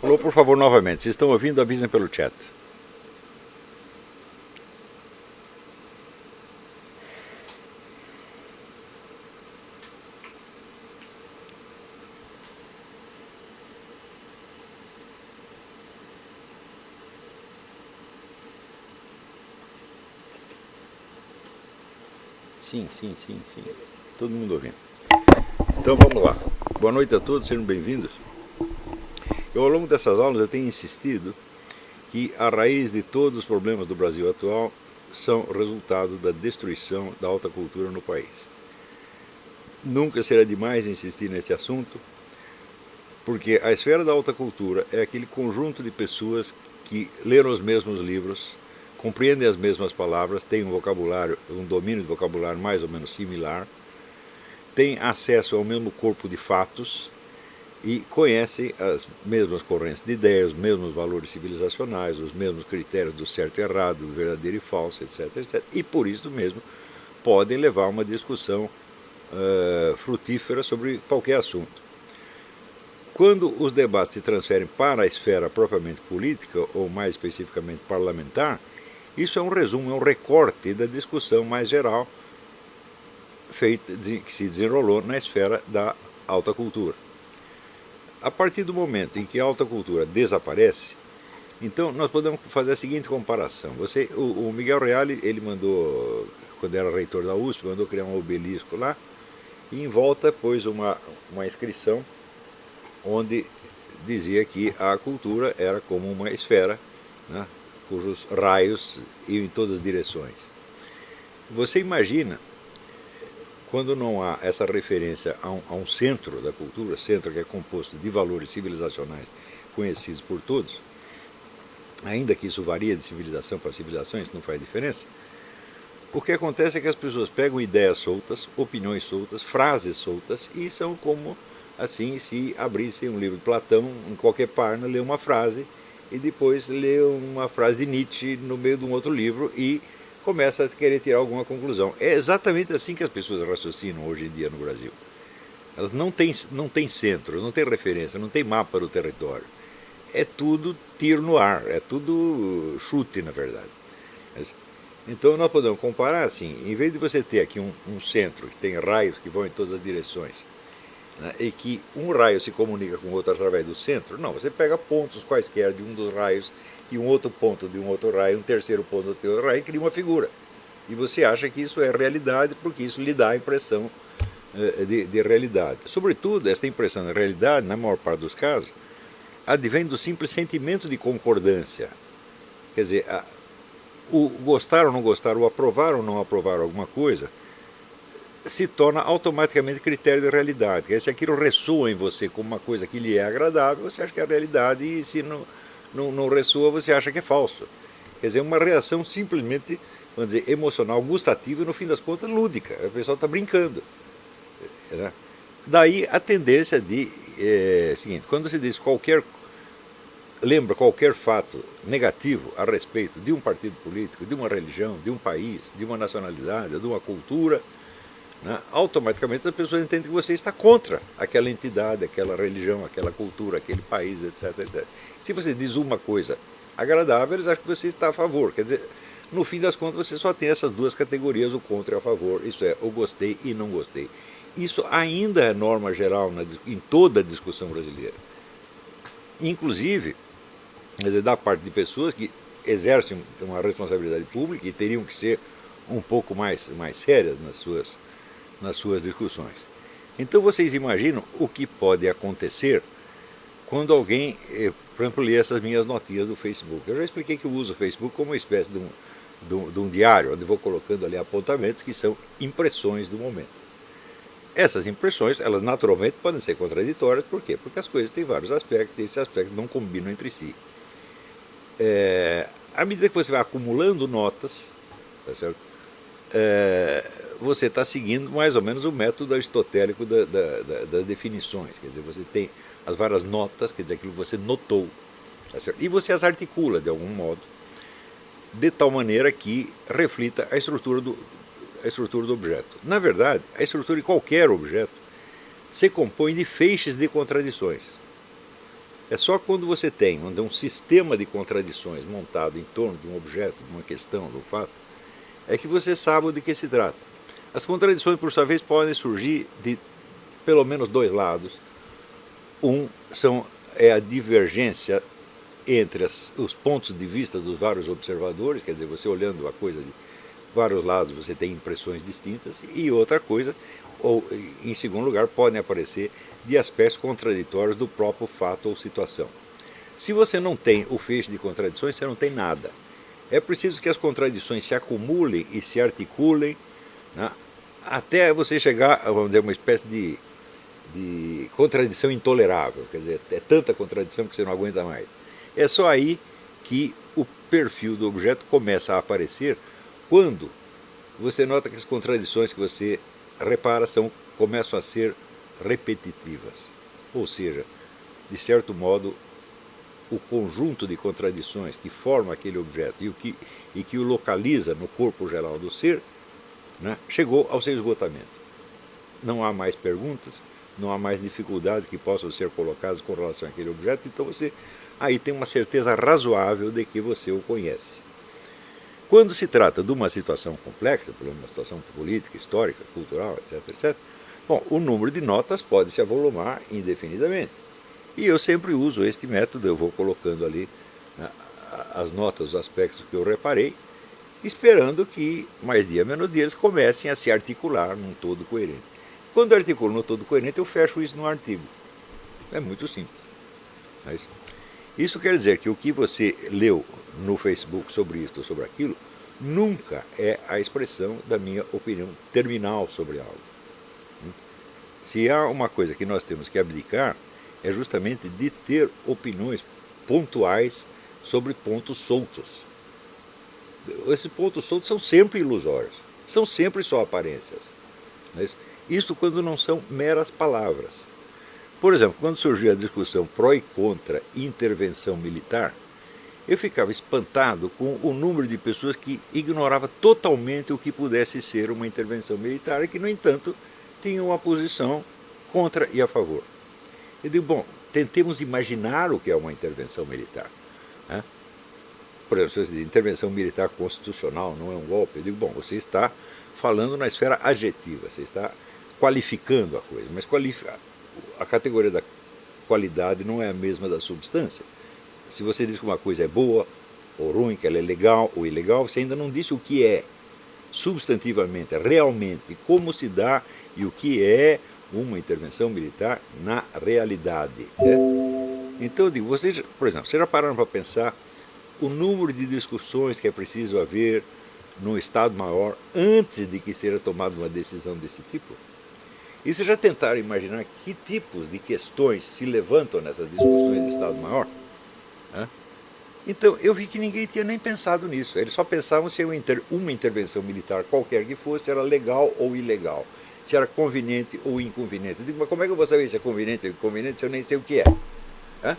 Alô, por favor, novamente. Se estão ouvindo, avisem pelo chat. Sim, sim, sim, sim. Todo mundo ouvindo. Então vamos lá. Boa noite a todos, sejam bem-vindos. Ao longo dessas aulas eu tenho insistido que a raiz de todos os problemas do Brasil atual são resultado da destruição da alta cultura no país. Nunca será demais insistir nesse assunto, porque a esfera da alta cultura é aquele conjunto de pessoas que leram os mesmos livros, compreendem as mesmas palavras, têm um vocabulário, um domínio de vocabulário mais ou menos similar, têm acesso ao mesmo corpo de fatos e conhecem as mesmas correntes de ideias, os mesmos valores civilizacionais, os mesmos critérios do certo e errado, do verdadeiro e falso, etc, etc. E por isso mesmo podem levar uma discussão frutífera sobre qualquer assunto. Quando os debates se transferem para a esfera propriamente política, ou mais especificamente parlamentar, isso é um resumo, é um recorte da discussão mais geral que se desenrolou na esfera da alta cultura. A partir do momento em que a alta cultura desaparece, então nós podemos fazer a seguinte comparação. O Miguel Reale, ele mandou, quando era reitor da USP, mandou criar um obelisco lá, e em volta pôs uma inscrição onde dizia que a cultura era como uma esfera, né, cujos raios iam em todas as direções. Você imagina, quando não há essa referência a um centro da cultura, centro que é composto de valores civilizacionais conhecidos por todos, ainda que isso varia de civilização para civilização, isso não faz diferença, o que acontece é que as pessoas pegam ideias soltas, opiniões soltas, frases soltas, e são como assim se abrissem um livro de Platão, em qualquer página, lê uma frase, e depois lê uma frase de Nietzsche no meio de um outro livro e começa a querer tirar alguma conclusão. É exatamente assim que as pessoas raciocinam hoje em dia no Brasil. Elas não têm centro, não têm referência, não têm mapa do território. É tudo tiro no ar, é tudo chute, na verdade. Então nós podemos comparar assim, em vez de você ter aqui um centro que tem raios que vão em todas as direções, né, e que um raio se comunica com o outro através do centro, não, você pega pontos quaisquer de um dos raios e um outro ponto de um outro raio, um terceiro ponto do outro raio, e cria uma figura. E você acha que isso é realidade porque isso lhe dá a impressão de realidade. Sobretudo, esta impressão de realidade, na maior parte dos casos, advém do simples sentimento de concordância. Quer dizer, o gostar ou não gostar, o aprovar ou não aprovar alguma coisa, se torna automaticamente critério de realidade. Quer dizer, se aquilo ressoa em você como uma coisa que lhe é agradável, você acha que é realidade, e se não ressoa, você acha que é falso. Quer dizer, uma reação simplesmente, vamos dizer, emocional, gustativa e, no fim das contas, lúdica. O pessoal está brincando. Né? Daí a tendência de... seguinte, quando se diz lembra qualquer fato negativo a respeito de um partido político, de uma religião, de um país, de uma nacionalidade, de uma cultura, né, automaticamente as pessoas entendem que você está contra aquela entidade, aquela religião, aquela cultura, aquele país, etc, etc. Se você diz uma coisa agradável, eles acham que você está a favor. Quer dizer, no fim das contas, você só tem essas duas categorias, o contra e a favor. Isso é, o gostei e não gostei. Isso ainda é norma geral em toda a discussão brasileira. Inclusive, quer dizer, da parte de pessoas que exercem uma responsabilidade pública e teriam que ser um pouco mais sérias nas suas discussões. Então vocês imaginam o que pode acontecer quando alguém, por exemplo, lê essas minhas notinhas do Facebook. Eu já expliquei que eu uso o Facebook como uma espécie de um diário, onde vou colocando ali apontamentos que são impressões do momento. Essas impressões, elas naturalmente podem ser contraditórias, por quê? Porque as coisas têm vários aspectos e esses aspectos não combinam entre si. À medida que você vai acumulando notas, tá certo? Você está seguindo mais ou menos o método aristotélico das definições. Quer dizer, você tem as várias notas, quer dizer, aquilo que você notou, tá certo? E você as articula de algum modo, de tal maneira que reflita a estrutura do objeto. Na verdade, a estrutura de qualquer objeto se compõe de feixes de contradições. É só quando você tem um sistema de contradições montado em torno de um objeto, de uma questão, de um fato, é que você sabe de que se trata. As contradições, por sua vez, podem surgir de pelo menos dois lados. É a divergência entre os pontos de vista dos vários observadores, quer dizer, você olhando a coisa de vários lados, você tem impressões distintas, e outra coisa, ou em segundo lugar, podem aparecer de aspectos contraditórios do próprio fato ou situação. Se você não tem o feixe de contradições, você não tem nada. É preciso que as contradições se acumulem e se articulem, né, até você chegar, vamos dizer, uma espécie de contradição intolerável. Quer dizer, é tanta contradição que você não aguenta mais. É só aí que o perfil do objeto começa a aparecer, quando você nota que as contradições que você repara começam a ser repetitivas. Ou seja, de certo modo, o conjunto de contradições que forma aquele objeto e que o localiza no corpo geral do ser, né, chegou ao seu esgotamento. Não há mais perguntas, não há mais dificuldades que possam ser colocadas com relação àquele objeto, então você aí tem uma certeza razoável de que você o conhece. Quando se trata de uma situação complexa, por exemplo, uma situação política, histórica, cultural, etc., etc., bom, o número de notas pode se avolumar indefinidamente. E eu sempre uso este método, eu vou colocando ali, né, as notas, os aspectos que eu reparei, esperando que, mais dia menos dia, eles comecem a se articular num todo coerente. Quando eu articulo num todo coerente, eu fecho isso no artigo. É muito simples. Isso quer dizer que o que você leu no Facebook sobre isto ou sobre aquilo nunca é a expressão da minha opinião terminal sobre algo. Se há uma coisa que nós temos que abdicar, é justamente de ter opiniões pontuais sobre pontos soltos. Esses pontos soltos são sempre ilusórios, são sempre só aparências. Isso quando não são meras palavras. Por exemplo, quando surgiu a discussão pró e contra intervenção militar, eu ficava espantado com o número de pessoas que ignorava totalmente o que pudesse ser uma intervenção militar e que, no entanto, tinham uma posição contra e a favor. Eu digo, bom, tentemos imaginar o que é uma intervenção militar. Né? Por exemplo, se intervenção militar constitucional não é um golpe, eu digo, bom, você está falando na esfera adjetiva, você está qualificando a coisa, mas a categoria da qualidade não é a mesma da substância. Se você diz que uma coisa é boa ou ruim, que ela é legal ou ilegal, você ainda não disse o que é substantivamente, realmente, como se dá e o que é uma intervenção militar na realidade. Né? Então, eu digo, vocês, por exemplo, vocês já pararam para pensar o número de discussões que é preciso haver no Estado-Maior antes de que seja tomada uma decisão desse tipo? E vocês já tentaram imaginar que tipos de questões se levantam nessas discussões de Estado-Maior? Então, eu vi que ninguém tinha nem pensado nisso. Eles só pensavam se uma intervenção militar, qualquer que fosse, era legal ou ilegal. Se era conveniente ou inconveniente. Eu digo, mas como é que eu vou saber se é conveniente ou inconveniente se eu nem sei o que é?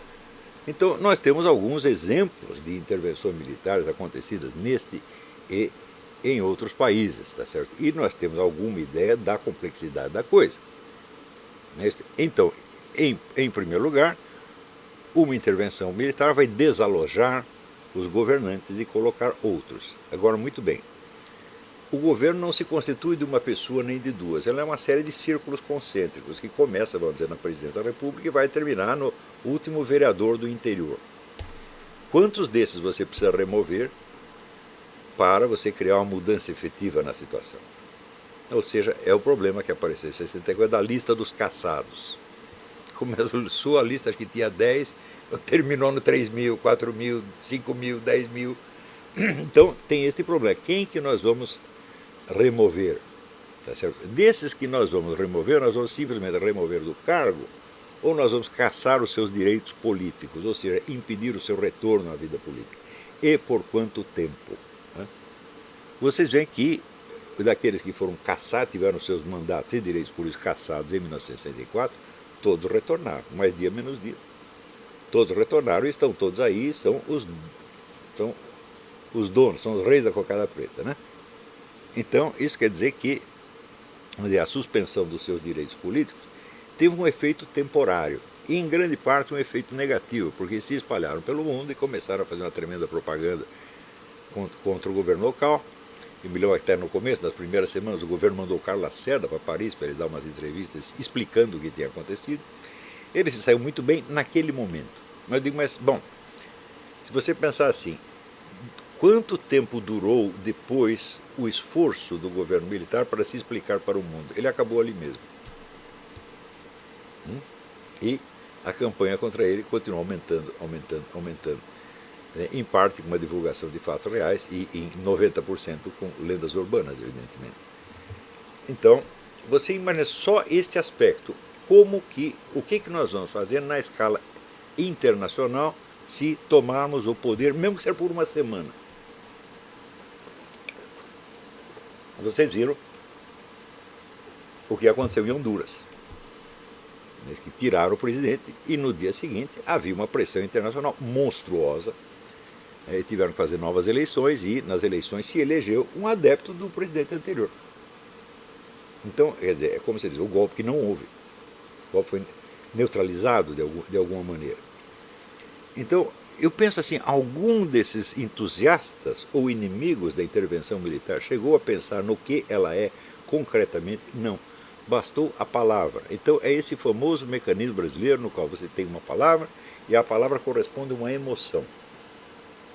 Então, nós temos alguns exemplos de intervenções militares acontecidas neste e em outros países, tá certo? E nós temos alguma ideia da complexidade da coisa. Então, em primeiro lugar, uma intervenção militar vai desalojar os governantes e colocar outros. Agora, muito bem, o governo não se constitui de uma pessoa nem de duas, ela é uma série de círculos concêntricos que começa, vamos dizer, na presidência da República e vai terminar no último vereador do interior. Quantos desses você precisa remover para você criar uma mudança efetiva na situação? Ou seja, é o problema que apareceu em 64 da lista dos caçados. Começou a lista que tinha 10, terminou no 3 mil, 4 mil, 5 mil, 10 mil. Então tem esse problema. Quem que nós vamos remover? Tá certo? Desses que nós vamos remover, nós vamos simplesmente remover do cargo ou nós vamos caçar os seus direitos políticos, ou seja, impedir o seu retorno à vida política. E por quanto tempo? Vocês veem que daqueles que foram caçados, tiveram seus mandatos e direitos políticos cassados em 1964, todos retornaram, mais dia menos dia. Todos retornaram e estão todos aí, são os donos, são os reis da cocada preta. Né? Então, isso quer dizer que a suspensão dos seus direitos políticos teve um efeito temporário. e em grande parte um efeito negativo, porque se espalharam pelo mundo e começaram a fazer uma tremenda propaganda contra o governo local. Eu me lembro até no começo, nas primeiras semanas, o governo mandou o Carlos Lacerda para Paris para ele dar umas entrevistas explicando o que tinha acontecido. Ele se saiu muito bem naquele momento. Mas eu digo, mas, bom, se você pensar assim, quanto tempo durou depois o esforço do governo militar para se explicar para o mundo? Ele acabou ali mesmo. E a campanha contra ele continua aumentando, aumentando, aumentando. Em parte com uma divulgação de fatos reais e em 90% com lendas urbanas, evidentemente. Então, você imagina só este aspecto, o que nós vamos fazer na escala internacional se tomarmos o poder, mesmo que seja por uma semana. Vocês viram o que aconteceu em Honduras. Eles que tiraram o presidente e no dia seguinte havia uma pressão internacional monstruosa. Tiveram que fazer novas eleições e nas eleições se elegeu um adepto do presidente anterior. Então, quer dizer, é como você diz, o golpe que não houve. O golpe foi neutralizado de alguma maneira. Então, eu penso assim, algum desses entusiastas ou inimigos da intervenção militar chegou a pensar no que ela é concretamente? Não. Bastou a palavra. Então, é esse famoso mecanismo brasileiro no qual você tem uma palavra e a palavra corresponde a uma emoção.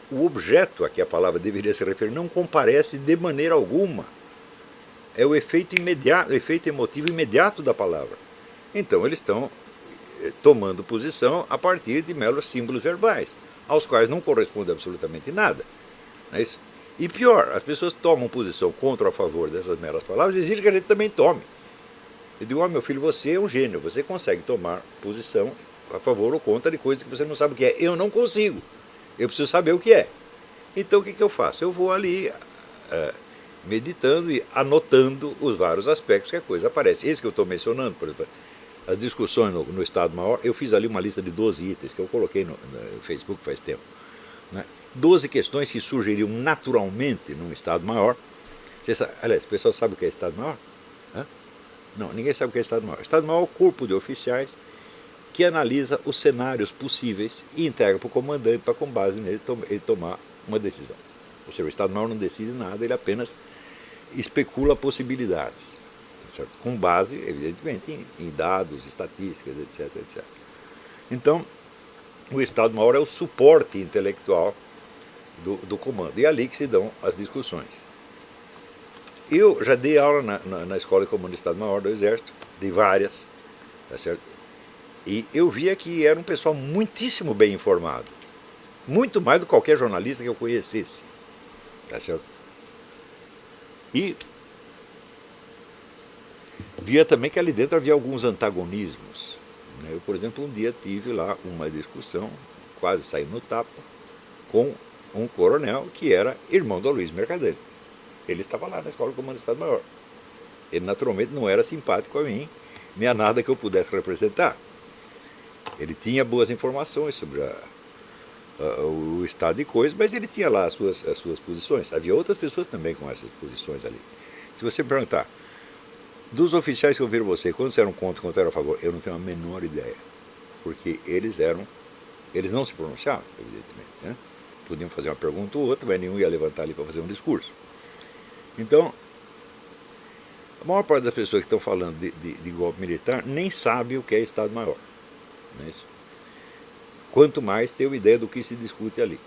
O objeto a que a palavra deveria se referir não comparece de maneira alguma. É o efeito imediato, o efeito emotivo imediato da palavra. Então eles estão tomando posição a partir de meros símbolos verbais, aos quais não corresponde absolutamente nada. Não é isso? E pior, as pessoas tomam posição contra ou a favor dessas meras palavras e exigem que a gente também tome. Eu digo, meu filho, você é um gênio, você consegue tomar posição a favor ou contra de coisas que você não sabe o que é. Eu não consigo. Eu preciso saber o que é. Então o que eu faço? Eu vou ali meditando e anotando os vários aspectos que a coisa aparece. Esse que eu estou mencionando, por exemplo, as discussões no Estado-Maior, eu fiz ali uma lista de 12 itens que eu coloquei no Facebook faz tempo. Né? 12 questões que surgiriam naturalmente num Estado-Maior. Aliás, o pessoal sabe o que é Estado-Maior? Não, ninguém sabe o que é Estado-Maior. Estado-Maior é o corpo de oficiais que analisa os cenários possíveis e entrega para o comandante para, com base nele, ele tomar uma decisão. Ou seja, o Estado-Maior não decide nada, ele apenas especula possibilidades, certo? Com base, evidentemente, em dados, estatísticas, etc, etc. Então, o Estado-Maior é o suporte intelectual do comando, e é ali que se dão as discussões. Eu já dei aula na Escola de Comando do Estado-Maior do Exército, dei várias, tá certo? E eu via que era um pessoal muitíssimo bem informado. Muito mais do que qualquer jornalista que eu conhecesse. Tá certo? E via também que ali dentro havia alguns antagonismos. Eu, por exemplo, um dia tive lá uma discussão, quase saindo no tapa, com um coronel que era irmão do Luiz Mercadante. Ele estava lá na Escola de Comando do Estado-Maior. Ele naturalmente não era simpático a mim, nem a nada que eu pudesse representar. Ele tinha boas informações sobre o estado de coisas, mas ele tinha lá as suas posições. Havia outras pessoas também com essas posições ali. Se você me perguntar, dos oficiais que ouviram você, quantos eram contra, quantos eram a favor? Eu não tenho a menor ideia. Porque eles não se pronunciavam, evidentemente. Né? Podiam fazer uma pergunta ou outra, mas nenhum ia levantar ali para fazer um discurso. Então, a maior parte das pessoas que estão falando de golpe militar nem sabe o que é Estado-Maior. Não é isso? Quanto mais ter uma ideia do que se discute ali.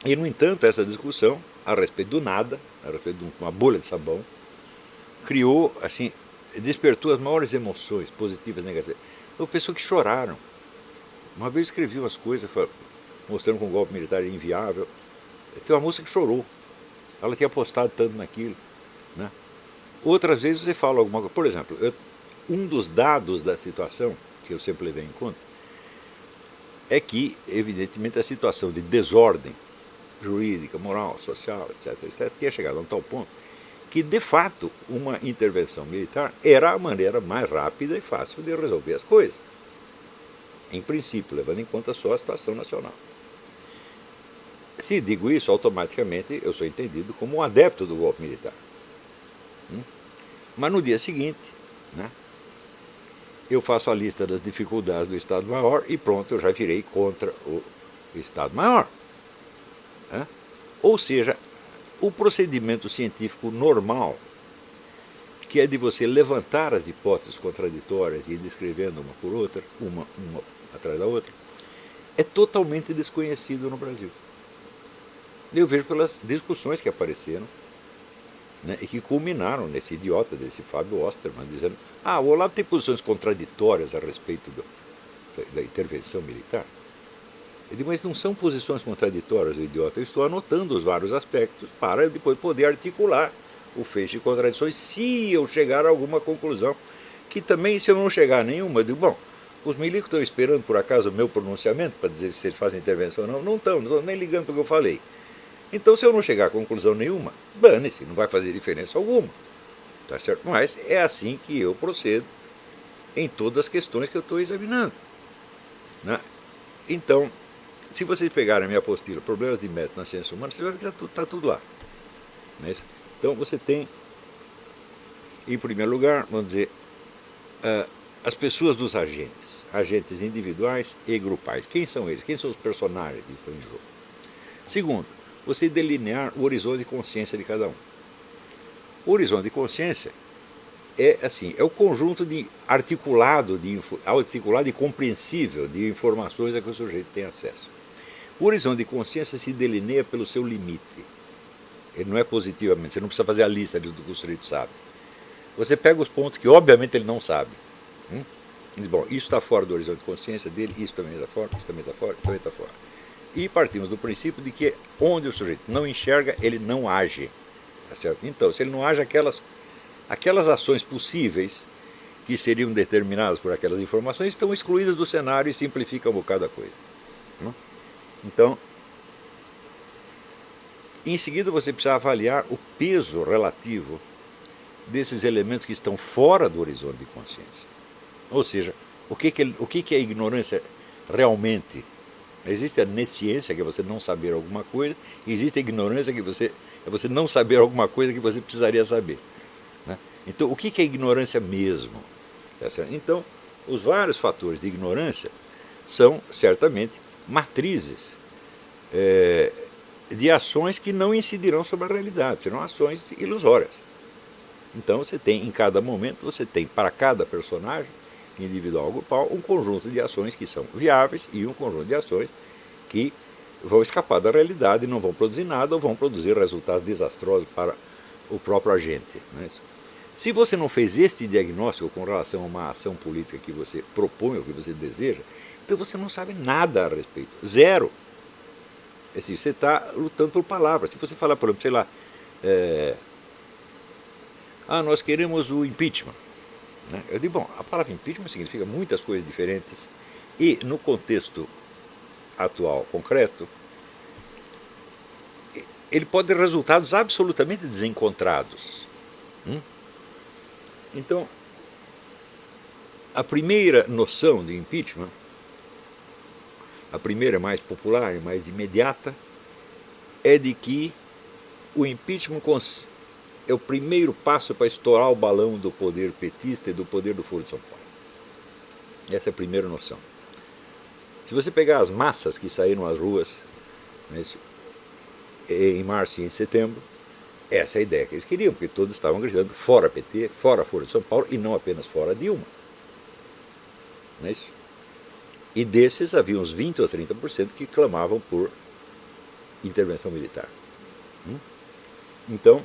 E, no entanto, essa discussão, a respeito do nada, a respeito de uma bolha de sabão, criou, assim, despertou as maiores emoções, positivas e negativas. Houve pessoas que choraram. Uma vez eu escrevi umas coisas mostrando que o golpe militar era inviável. Tem uma moça que chorou. Ela tinha apostado tanto naquilo. Né? Outras vezes você fala alguma coisa. Por exemplo, um dos dados da situação, que eu sempre levei em conta, é que, evidentemente, a situação de desordem jurídica, moral, social, etc., etc., tinha chegado a um tal ponto que, de fato, uma intervenção militar era a maneira mais rápida e fácil de resolver as coisas. Em princípio, levando em conta só a situação nacional. Se digo isso, automaticamente eu sou entendido como um adepto do golpe militar. Mas no dia seguinte, né, eu faço a lista das dificuldades do Estado-Maior e pronto, eu já virei contra o Estado-Maior. Né? Ou seja, o procedimento científico normal, que é de você levantar as hipóteses contraditórias e ir descrevendo uma por outra, uma atrás da outra, é totalmente desconhecido no Brasil. Eu vejo pelas discussões que apareceram, né, e que culminaram nesse idiota desse Fábio Osterman, dizendo: o Olavo tem posições contraditórias a respeito da intervenção militar. Eu digo: mas não são posições contraditórias, o idiota. Eu estou anotando os vários aspectos para depois poder articular o feixe de contradições se eu chegar a alguma conclusão. Que também, se eu não chegar a nenhuma, eu digo: bom, os milicos estão esperando por acaso o meu pronunciamento para dizer se eles fazem intervenção ou não? Não estão nem ligando para o que eu falei. Então, se eu não chegar a conclusão nenhuma, dane-se, não vai fazer diferença alguma. Tá certo? Mas é assim que eu procedo em todas as questões que eu estou examinando. Né? Então, se vocês pegarem a minha apostila, Problemas de Método na Ciência Humana, você vai ver que está tudo lá. Né? Então, você tem, em primeiro lugar, vamos dizer, as pessoas dos agentes individuais e grupais. Quem são eles? Quem são os personagens que estão em jogo? Segundo, você delinear o horizonte de consciência de cada um. O horizonte de consciência é assim, é o conjunto de articulado e compreensível de informações a que o sujeito tem acesso. O horizonte de consciência se delineia pelo seu limite. Ele não é positivamente, você não precisa fazer a lista do que o sujeito sabe. Você pega os pontos que obviamente ele não sabe. Diz: bom, isso está fora do horizonte de consciência dele, isso também está fora, isso também está fora, isso também está fora. E partimos do princípio de que onde o sujeito não enxerga, ele não age. Tá certo? Então, se ele não age, aquelas ações possíveis que seriam determinadas por aquelas informações estão excluídas do cenário e simplifica um bocado a coisa. Então, em seguida você precisa avaliar o peso relativo desses elementos que estão fora do horizonte de consciência. Ou seja, o que é a ignorância realmente? Existe a nesciência, que é você não saber alguma coisa, e existe a ignorância, que é você não saber alguma coisa que você precisaria saber. Né? Então, o que é ignorância mesmo? Então, os vários fatores de ignorância são, certamente, matrizes de ações que não incidirão sobre a realidade, serão ações ilusórias. Então, você tem, em cada momento, você tem, para cada personagem, individual ou grupal, um conjunto de ações que são viáveis e um conjunto de ações que vão escapar da realidade e não vão produzir nada ou vão produzir resultados desastrosos para o próprio agente. Não é isso? Se você não fez este diagnóstico com relação a uma ação política que você propõe ou que você deseja, então você não sabe nada a respeito. Zero. Assim, você está lutando por palavras. Se você falar, por exemplo, sei lá, nós queremos o impeachment. Eu digo: bom, a palavra impeachment significa muitas coisas diferentes e, no contexto atual, concreto, ele pode ter resultados absolutamente desencontrados. Então, a primeira noção de impeachment, a primeira mais popular e mais imediata, é de que o impeachment é o primeiro passo para estourar o balão do poder petista e do poder do Foro de São Paulo. Essa é a primeira noção. Se você pegar as massas que saíram às ruas, né, em março e em setembro, essa é a ideia que eles queriam, porque todos estavam gritando fora PT, fora Foro de São Paulo e não apenas fora Dilma. Não é isso? E desses havia uns 20 ou 30% que clamavam por intervenção militar. Então,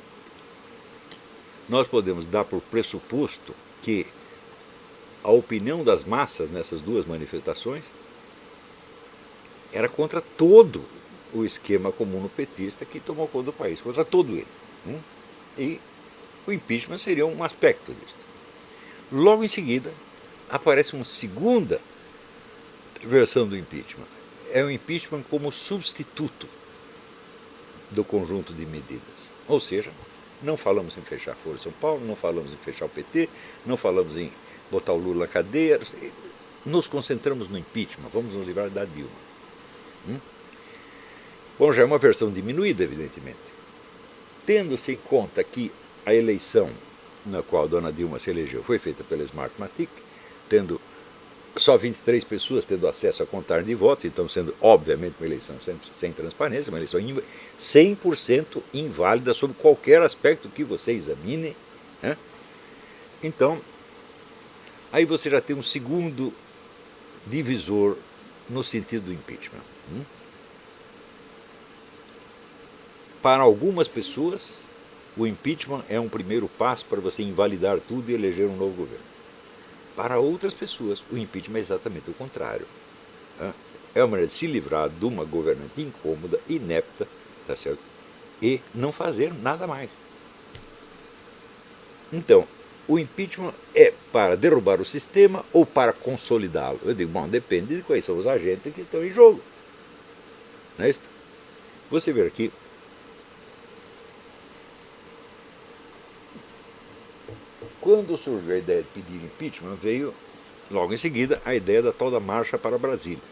nós podemos dar por pressuposto que a opinião das massas nessas duas manifestações era contra todo o esquema comuno-petista que tomou conta do país, contra todo ele. E o impeachment seria um aspecto disso. Logo em seguida, aparece uma segunda versão do impeachment. É o impeachment como substituto do conjunto de medidas. Ou seja, não falamos em fechar a Folha de São Paulo, não falamos em fechar o PT, não falamos em botar o Lula na cadeia, nos concentramos no impeachment, vamos nos livrar da Dilma. Bom, já é uma versão diminuída, evidentemente. Tendo-se em conta que a eleição na qual a dona Dilma se elegeu foi feita pela Smartmatic, tendo só 23 pessoas tendo acesso à contagem de votos, então sendo, obviamente, uma eleição sem transparência, uma eleição 100% inválida sob qualquer aspecto que você examine, né? Então, aí você já tem um segundo divisor no sentido do impeachment. Para algumas pessoas, o impeachment é um primeiro passo para você invalidar tudo e eleger um novo governo. Para outras pessoas, o impeachment é exatamente o contrário. É uma maneira de se livrar de uma governante incômoda, inepta, tá certo? E não fazer nada mais. Então, o impeachment é para derrubar o sistema ou para consolidá-lo? Eu digo, bom, depende de quais são os agentes que estão em jogo. Não é isso? Você vê aqui. Quando surgiu a ideia de pedir impeachment, veio logo em seguida a ideia da tal da marcha para Brasília.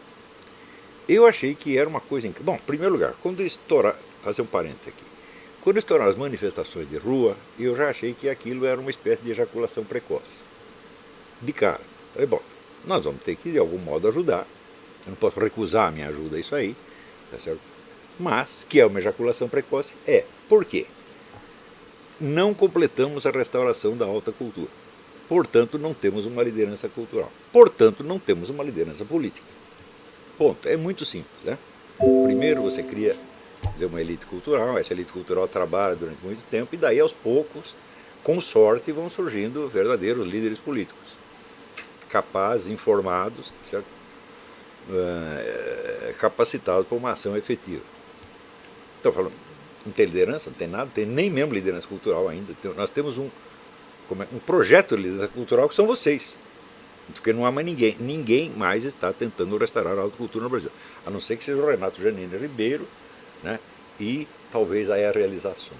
Eu achei que era uma coisa... Bom, em primeiro lugar, quando estourar... Fazer um parênteses aqui. Quando estouraram as manifestações de rua, eu já achei que aquilo era uma espécie de ejaculação precoce. De cara. Falei, bom, nós vamos ter que de algum modo ajudar. Eu não posso recusar a minha ajuda a isso aí, tá certo? Mas, que é uma ejaculação precoce, é. Por quê? Não completamos a restauração da alta cultura. Portanto, não temos uma liderança cultural. Portanto, não temos uma liderança política. Ponto. É muito simples, né? Primeiro você cria uma elite cultural, essa elite cultural trabalha durante muito tempo e daí aos poucos, com sorte, vão surgindo verdadeiros líderes políticos. Capazes, informados, certo? Capacitados para uma ação efetiva. Então, falando, não tem liderança, não tem nada, não tem nem mesmo liderança cultural ainda. Nós temos um projeto de liderança cultural que são vocês. Porque não há mais ninguém. Ninguém mais está tentando restaurar a alta cultura no Brasil. A não ser que seja o Renato Janine Ribeiro, né, e talvez aí as realizações.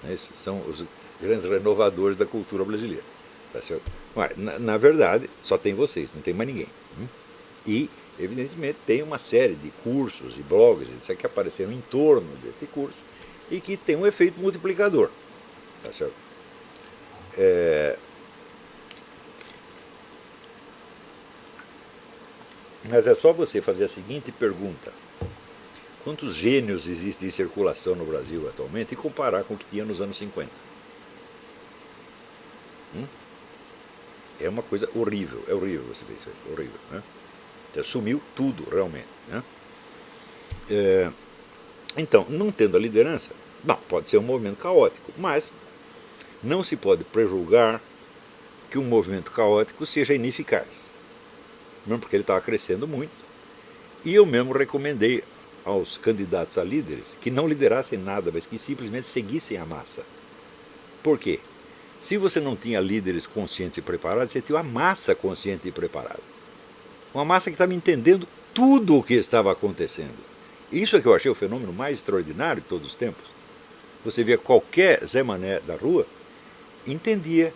Né, esses são os grandes renovadores da cultura brasileira. Tá certo? Mas, na verdade, só tem vocês, não tem mais ninguém. E, evidentemente, tem uma série de cursos e blogs etc., que apareceram em torno deste curso e que tem um efeito multiplicador. Tá certo? Mas é só você fazer a seguinte pergunta: quantos gênios existem em circulação no Brasil atualmente e comparar com o que tinha nos anos 50? É uma coisa horrível, é horrível você ver isso, é horrível, né? Sumiu tudo realmente, né? Então, não tendo a liderança, bom, pode ser um movimento caótico, mas não se pode prejulgar que um movimento caótico seja ineficaz, mesmo porque ele estava crescendo muito. E eu mesmo recomendei aos candidatos a líderes que não liderassem nada, mas que simplesmente seguissem a massa. Por quê? Se você não tinha líderes conscientes e preparados, você tinha uma massa consciente e preparada. Uma massa que estava entendendo tudo o que estava acontecendo. Isso é que eu achei o fenômeno mais extraordinário de todos os tempos. Você via qualquer Zé Mané da rua, entendia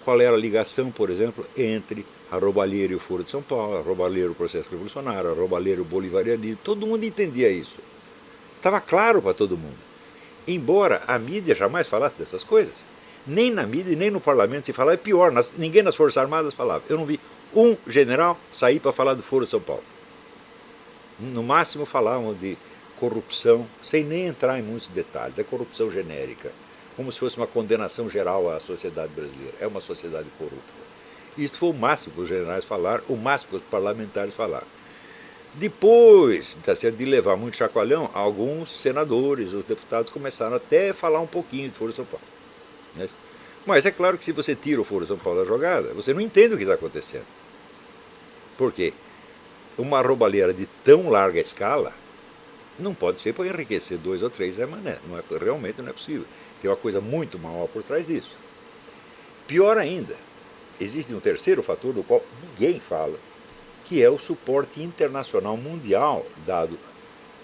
qual era a ligação, por exemplo, entre a roubalheira e o Foro de São Paulo, a roubalheira e o processo revolucionário, a roubalheira e o bolivarianismo. Todo mundo entendia isso. Estava claro para todo mundo. Embora a mídia jamais falasse dessas coisas, nem na mídia nem no parlamento se falava. É pior, ninguém nas Forças Armadas falava. Eu não vi um general sair para falar do Foro de São Paulo. No máximo falavam de corrupção, sem nem entrar em muitos detalhes. É corrupção genérica, como se fosse uma condenação geral à sociedade brasileira. É uma sociedade corrupta. Isso foi o máximo que os generais falaram, o máximo que os parlamentares falaram. Depois de levar muito chacoalhão, alguns senadores, os deputados começaram até a falar um pouquinho de Foro de São Paulo. Mas é claro que se você tira o Foro de São Paulo da jogada, você não entende o que está acontecendo. Por quê? Uma roubalheira de tão larga escala não pode ser para enriquecer 2 ou 3 Zé Mané. Realmente não é possível. Tem uma coisa muito maior por trás disso. Pior ainda, existe um terceiro fator do qual ninguém fala, que é o suporte internacional mundial dado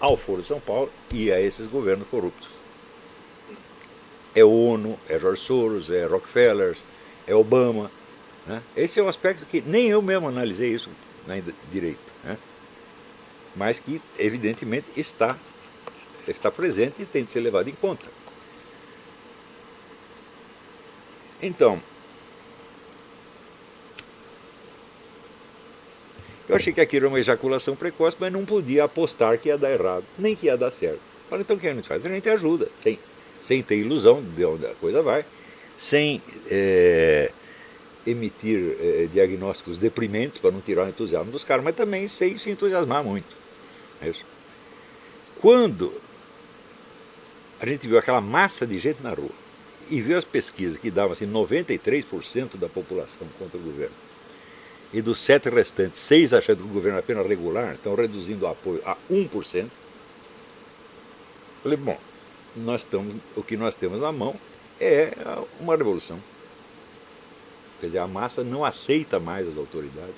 ao Foro de São Paulo e a esses governos corruptos. É ONU, é George Soros, é Rockefeller, é Obama. Né? Esse é um aspecto que nem eu mesmo analisei isso direito. Né? Mas que, evidentemente, está presente e tem de ser levado em conta. Então, Eu achei que aquilo era uma ejaculação precoce, mas não podia apostar que ia dar errado, nem que ia dar certo. Falei, então o que a gente faz? A gente ajuda, sem ter ilusão de onde a coisa vai, sem emitir diagnósticos deprimentes para não tirar o entusiasmo dos caras, mas também sem se entusiasmar muito. É isso. Quando a gente viu aquela massa de gente na rua e viu as pesquisas que davam assim, 93% da população contra o governo, e dos 7 restantes, 6 achando que o governo é apenas regular, estão reduzindo o apoio a 1%, falei, bom, o que nós temos na mão é uma revolução. Quer dizer, a massa não aceita mais as autoridades.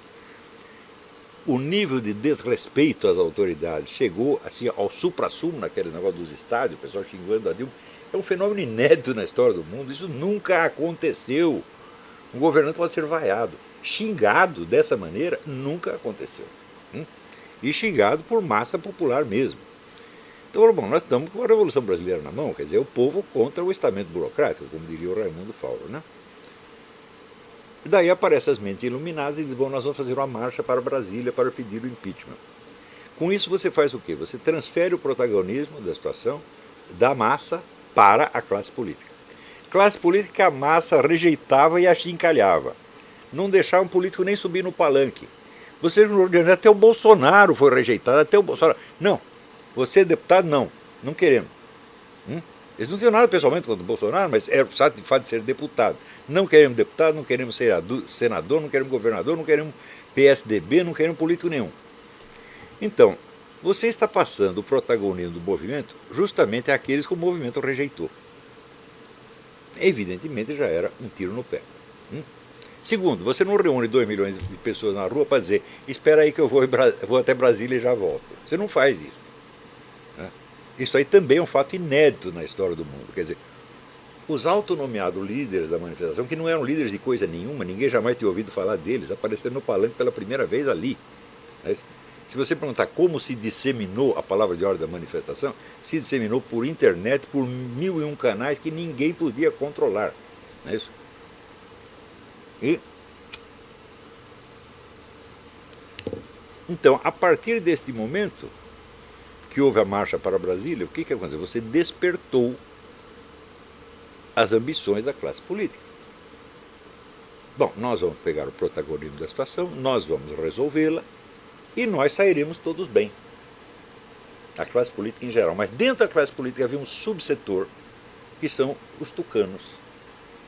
O nível de desrespeito às autoridades chegou assim, ao supra-sumo naquele negócio dos estádios, o pessoal xingando a Dilma. É um fenômeno inédito na história do mundo, isso nunca aconteceu. Um governante pode ser vaiado. Xingado dessa maneira nunca aconteceu. E xingado por massa popular mesmo. Então, bom, nós estamos com a Revolução Brasileira na mão, quer dizer, o povo contra o estamento burocrático, como diria o Raimundo Fauro, né? E daí aparecem as mentes iluminadas e dizem, bom, nós vamos fazer uma marcha para Brasília para pedir o impeachment. Com isso você faz o quê? Você transfere o protagonismo da situação da massa para a classe política. Classe política que a massa rejeitava e achincalhava. Não deixava um político nem subir no palanque. Você no Rio de Janeiro, até o Bolsonaro foi rejeitado, até o Bolsonaro. Não, você é deputado? Não, não queremos. Eles não tinham nada pessoalmente contra o Bolsonaro, mas é o fato de ser deputado. Não queremos deputado, não queremos senador, não queremos governador, não queremos PSDB, não queremos político nenhum. Então, você está passando o protagonismo do movimento justamente àqueles que o movimento rejeitou. Evidentemente já era um tiro no pé. Segundo, você não reúne 2 milhões de pessoas na rua para dizer, espera aí que eu vou até Brasília e já volto. Você não faz isso. Isso aí também é um fato inédito na história do mundo. Quer dizer, os autonomeados líderes da manifestação, que não eram líderes de coisa nenhuma, ninguém jamais tinha ouvido falar deles, apareceram no palanque pela primeira vez ali. Se você perguntar como se disseminou a palavra de ordem da manifestação, se disseminou por internet, por 1001 canais que ninguém podia controlar. Não é isso? Então, a partir deste momento que houve a marcha para Brasília, o que aconteceu? Você despertou as ambições da classe política. Bom, nós vamos pegar o protagonismo da situação, nós vamos resolvê-la e nós sairemos todos bem. A classe política em geral. Mas dentro da classe política havia um subsetor que são os tucanos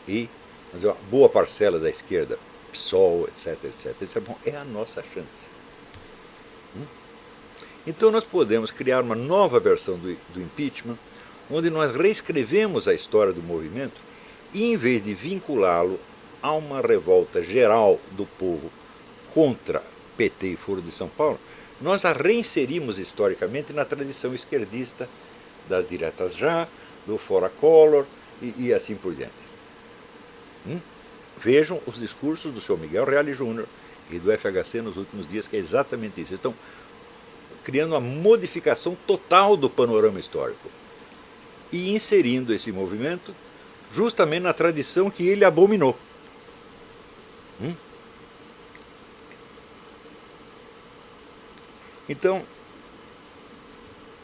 e uma boa parcela da esquerda, PSOL, etc, etc. Isso é a nossa chance. Então nós podemos criar uma nova versão do impeachment, onde nós reescrevemos a história do movimento e, em vez de vinculá-lo a uma revolta geral do povo contra PT e Foro de São Paulo, nós a reinserimos historicamente na tradição esquerdista das diretas já, do Fora Collor e assim por diante. Vejam os discursos do Sr. Miguel Reale Júnior e do FHC nos últimos dias, que é exatamente isso. Eles estão criando uma modificação total do panorama histórico e inserindo esse movimento justamente na tradição que ele abominou. Então,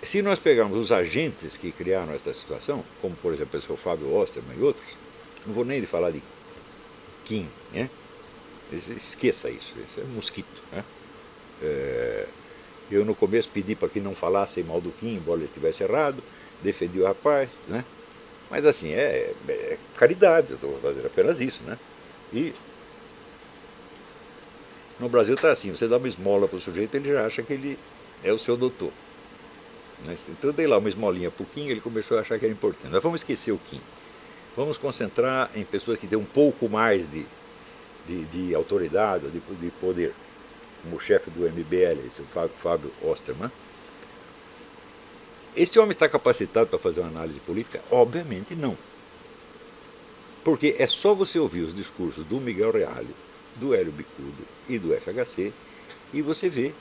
se nós pegarmos os agentes que criaram essa situação, como por exemplo o Sr. Fábio Osterman e outros, não vou nem falar de Kim, né? Esqueça isso é mosquito, né? Eu no começo pedi para que não falassem mal do Kim, embora ele estivesse errado, defendi o rapaz, né? Mas assim, é caridade, eu estou fazendo apenas isso, né? E no Brasil está assim, você dá uma esmola para o sujeito, ele já acha que ele é o seu doutor. Então eu dei lá uma esmolinha para o Kim, ele começou a achar que era importante. Nós vamos esquecer o Kim. Vamos concentrar em pessoas que têm um pouco mais de autoridade, de poder, como o chefe do MBL, esse Fábio Osterman. Este homem está capacitado para fazer uma análise política? Obviamente não. Porque é só você ouvir os discursos do Miguel Reale, do Hélio Bicudo e do FHC, e você vê,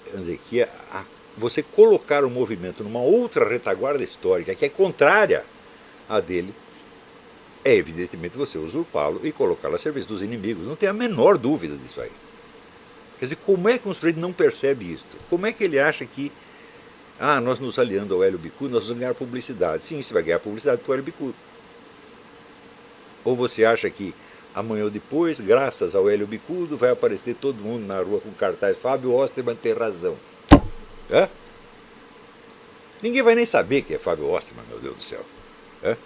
quer dizer, que você colocar o movimento numa outra retaguarda histórica que é contrária à dele, é evidentemente você usurpá-lo e colocá-lo a serviço dos inimigos. Não tem a menor dúvida disso aí. Quer dizer, como é que um sujeito não percebe isso? Como é que ele acha que, nós nos aliando ao Hélio Bicudo, nós vamos ganhar publicidade? Sim, você vai ganhar publicidade para o Hélio Bicudo. Ou você acha que amanhã ou depois, graças ao Hélio Bicudo, vai aparecer todo mundo na rua com cartaz Fábio Osterman tem razão? É? Ninguém vai nem saber que é Fábio Osterman, meu Deus do céu. É?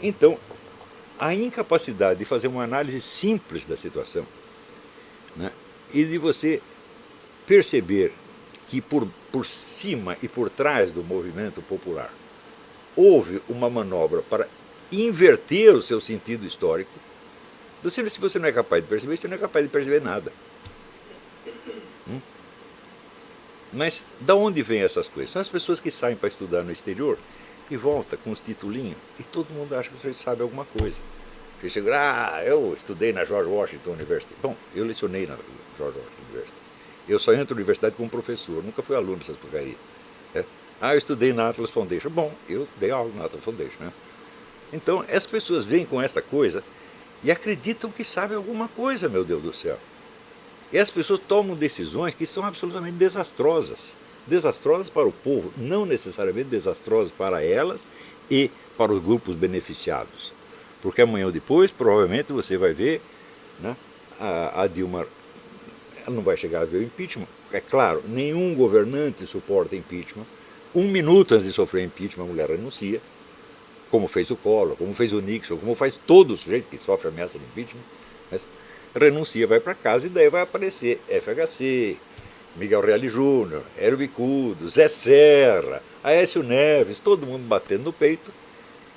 Então, a incapacidade de fazer uma análise simples da situação, né, e de você perceber que por cima e por trás do movimento popular houve uma manobra para inverter o seu sentido histórico. Se você não é capaz de perceber, você não é capaz de perceber nada. Mas da onde vêm essas coisas? São as pessoas que saem para estudar no exterior e voltam com os titulinhos e todo mundo acha que você sabe alguma coisa. Você chega, eu estudei na George Washington University. Bom, eu lecionei na George Washington University. Eu só entro na universidade como professor, nunca fui aluno dessas porcarias. Eu estudei na Atlas Foundation. Bom, eu dei aula na Atlas Foundation, né? Então, as pessoas vêm com essa coisa e acreditam que sabem alguma coisa, meu Deus do céu. E as pessoas tomam decisões que são absolutamente desastrosas. Desastrosas para o povo, não necessariamente desastrosas para elas e para os grupos beneficiados. Porque amanhã ou depois, provavelmente, você vai ver, né, a Dilma não vai chegar a ver o impeachment. É claro, nenhum governante suporta impeachment. 1 minuto antes de sofrer impeachment, a mulher renuncia, como fez o Collor, como fez o Nixon, como faz todo sujeito que sofre ameaça de impeachment. Mas renuncia, vai para casa e daí vai aparecer FHC, Miguel Reale Júnior, Hélio Bicudo, Zé Serra, Aécio Neves, todo mundo batendo no peito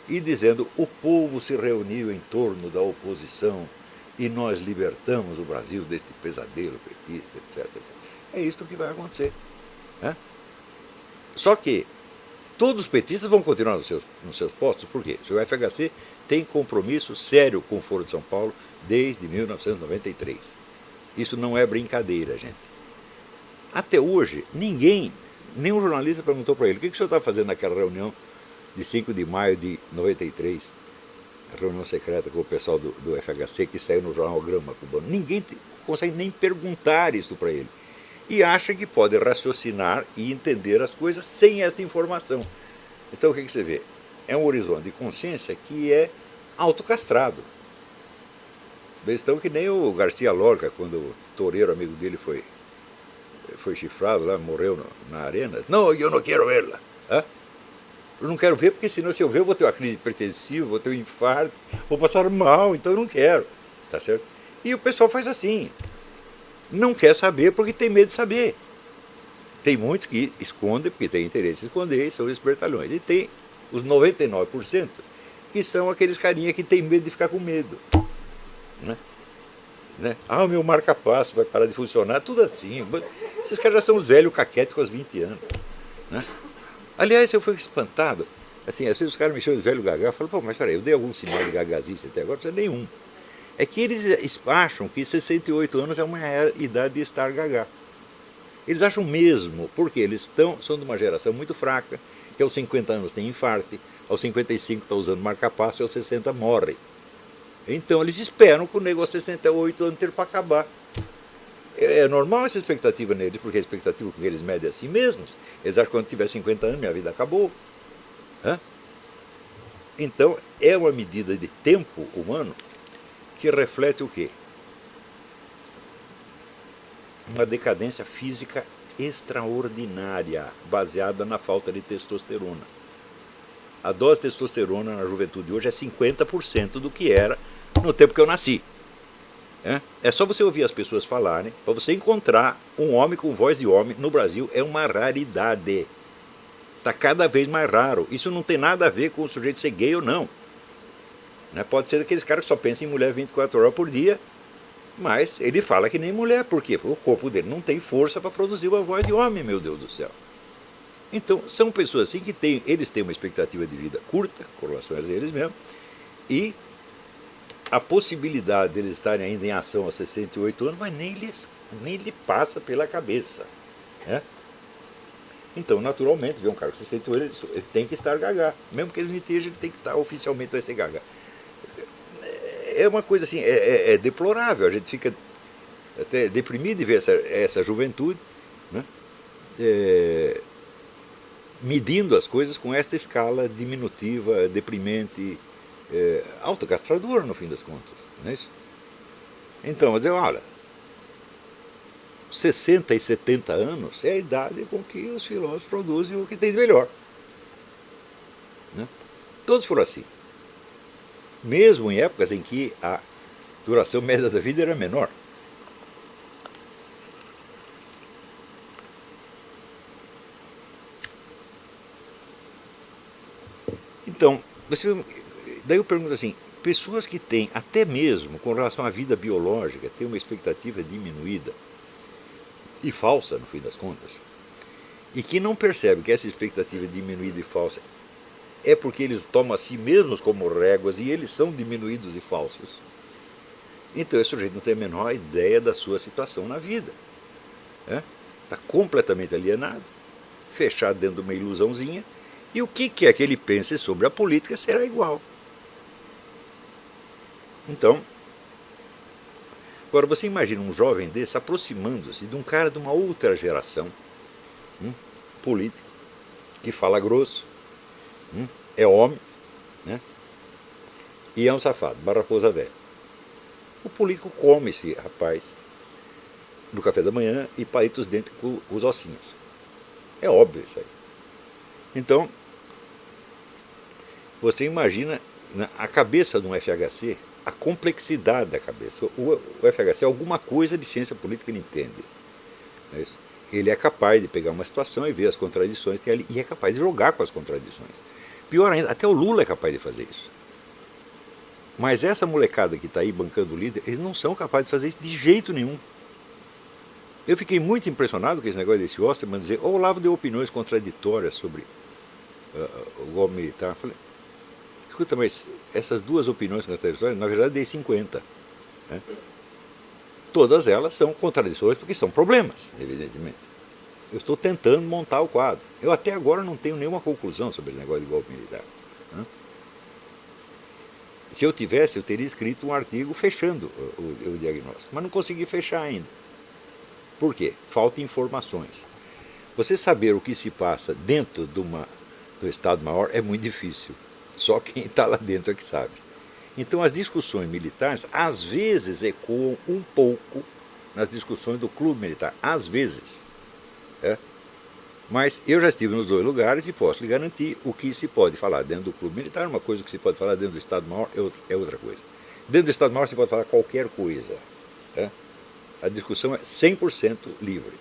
e dizendo: o povo se reuniu em torno da oposição e nós libertamos o Brasil deste pesadelo petista, etc, etc. É isso que vai acontecer. Né? Só que todos os petistas vão continuar nos seus postos, por quê? O FHC tem compromisso sério com o Foro de São Paulo desde 1993. Isso não é brincadeira, gente. Até hoje, nenhum jornalista perguntou para ele: o que o senhor está fazendo naquela reunião de 5 de maio de 93, a reunião secreta com o pessoal do FHC que saiu no jornal Grama Cubano? Ninguém consegue nem perguntar isso para ele. E acha que pode raciocinar e entender as coisas sem esta informação. Então o que você vê? É um horizonte de consciência que é autocastrado. Eles estão que nem o Garcia Lorca, quando o toureiro amigo dele foi chifrado lá, morreu na arena. Não, eu não quero vê-la. Eu não quero ver porque senão se eu ver eu vou ter uma crise hipertensiva, vou ter um infarto, vou passar mal, então eu não quero. Tá certo? E o pessoal faz assim. Não quer saber porque tem medo de saber. Tem muitos que escondem porque tem interesse em esconder e são os espertalhões. E tem os 99% que são aqueles carinha que tem medo de ficar com medo. Né? O meu marca-passo vai parar de funcionar, tudo assim. Esses caras já são os velhos caquéticos aos 20 anos. Né? Aliás, eu fui espantado. Assim, às vezes os caras me chamam de velho gaga. Eu falo: pô, mas peraí, eu dei algum sinal de gagazice até agora? Não sei nenhum. É que eles acham que 68 anos é uma idade de estar gaga. Eles acham mesmo, porque eles são de uma geração muito fraca, que aos 50 anos tem infarto, aos 55 está usando marca-passo e aos 60 morre. Então eles esperam que o negócio aos 68 anos ter para acabar. É normal essa expectativa neles, porque a expectativa com eles mede assim mesmos. Eles acham que quando tiver 50 anos minha vida acabou. Então é uma medida de tempo humano que reflete o quê? Uma decadência física extraordinária, baseada na falta de testosterona. A dose de testosterona na juventude hoje é 50% do que era no tempo que eu nasci. É só você ouvir as pessoas falarem, para você encontrar um homem com voz de homem no Brasil é uma raridade. Está cada vez mais raro. Isso não tem nada a ver com o sujeito ser gay ou não. Pode ser daqueles caras que só pensam em mulher 24 horas por dia, mas ele fala que nem mulher. Por quê? Porque o corpo dele não tem força para produzir uma voz de homem, meu Deus do céu. Então, são pessoas assim que eles têm uma expectativa de vida curta, com relação a eles mesmos, e a possibilidade deles estarem ainda em ação aos 68 anos, mas nem lhe passa pela cabeça. Então, naturalmente, ver um cara com 68 anos, ele tem que estar gaga. Mesmo que ele não esteja, ele tem que estar oficialmente vai ser gaga. É uma coisa assim, é deplorável. A gente fica até deprimido de ver essa juventude, né, é, medindo as coisas com esta escala diminutiva, deprimente, autocastradora no fim das contas. Não é isso? Então, eu digo, olha, 60 e 70 anos é a idade com que os filósofos produzem o que tem de melhor. Né? Todos foram assim. Mesmo em épocas em que a duração média da vida era menor. Então, daí eu pergunto assim, pessoas que têm, até mesmo com relação à vida biológica, têm uma expectativa diminuída e falsa, no fim das contas, e que não percebem que essa expectativa diminuída e falsa é porque eles tomam a si mesmos como réguas e eles são diminuídos e falsos. Então esse sujeito não tem a menor ideia da sua situação na vida. Está completamente alienado, fechado dentro de uma ilusãozinha, e o que quer que ele pense sobre a política será igual. Então, agora você imagina um jovem desse aproximando-se de um cara de uma outra geração, político, que fala grosso, é homem, né, e é um safado, barraposa velha. O político come esse rapaz no café da manhã e palita os dentes com os ossinhos. É óbvio isso aí. Então, você imagina a cabeça de um FHC, a complexidade da cabeça. O FHC é alguma coisa de ciência política que ele entende. Não é isso? Ele é capaz de pegar uma situação e ver as contradições que tem ali, e é capaz de jogar com as contradições. Pior ainda, até o Lula é capaz de fazer isso. Mas essa molecada que está aí bancando o líder, eles não são capazes de fazer isso de jeito nenhum. Eu fiquei muito impressionado com esse negócio desse Osterman dizer, o Olavo deu opiniões contraditórias sobre o golpe militar. Eu falei, escuta, mas essas duas opiniões contraditórias, na verdade, eu dei 50. Né? Todas elas são contradições porque são problemas, evidentemente. Eu estou tentando montar o quadro. Eu até agora não tenho nenhuma conclusão sobre o negócio de golpe militar. Né? Se eu tivesse, eu teria escrito um artigo fechando o diagnóstico, mas não consegui fechar ainda. Por quê? Falta informações. Você saber o que se passa dentro do Estado-Maior é muito difícil. Só quem está lá dentro é que sabe. Então as discussões militares às vezes ecoam um pouco nas discussões do clube militar. Às vezes. Mas eu já estive nos dois lugares e posso lhe garantir o que se pode falar dentro do clube militar, uma coisa que se pode falar dentro do Estado-Maior é outra coisa. Dentro do Estado-Maior se pode falar qualquer coisa. A discussão é 100% livre.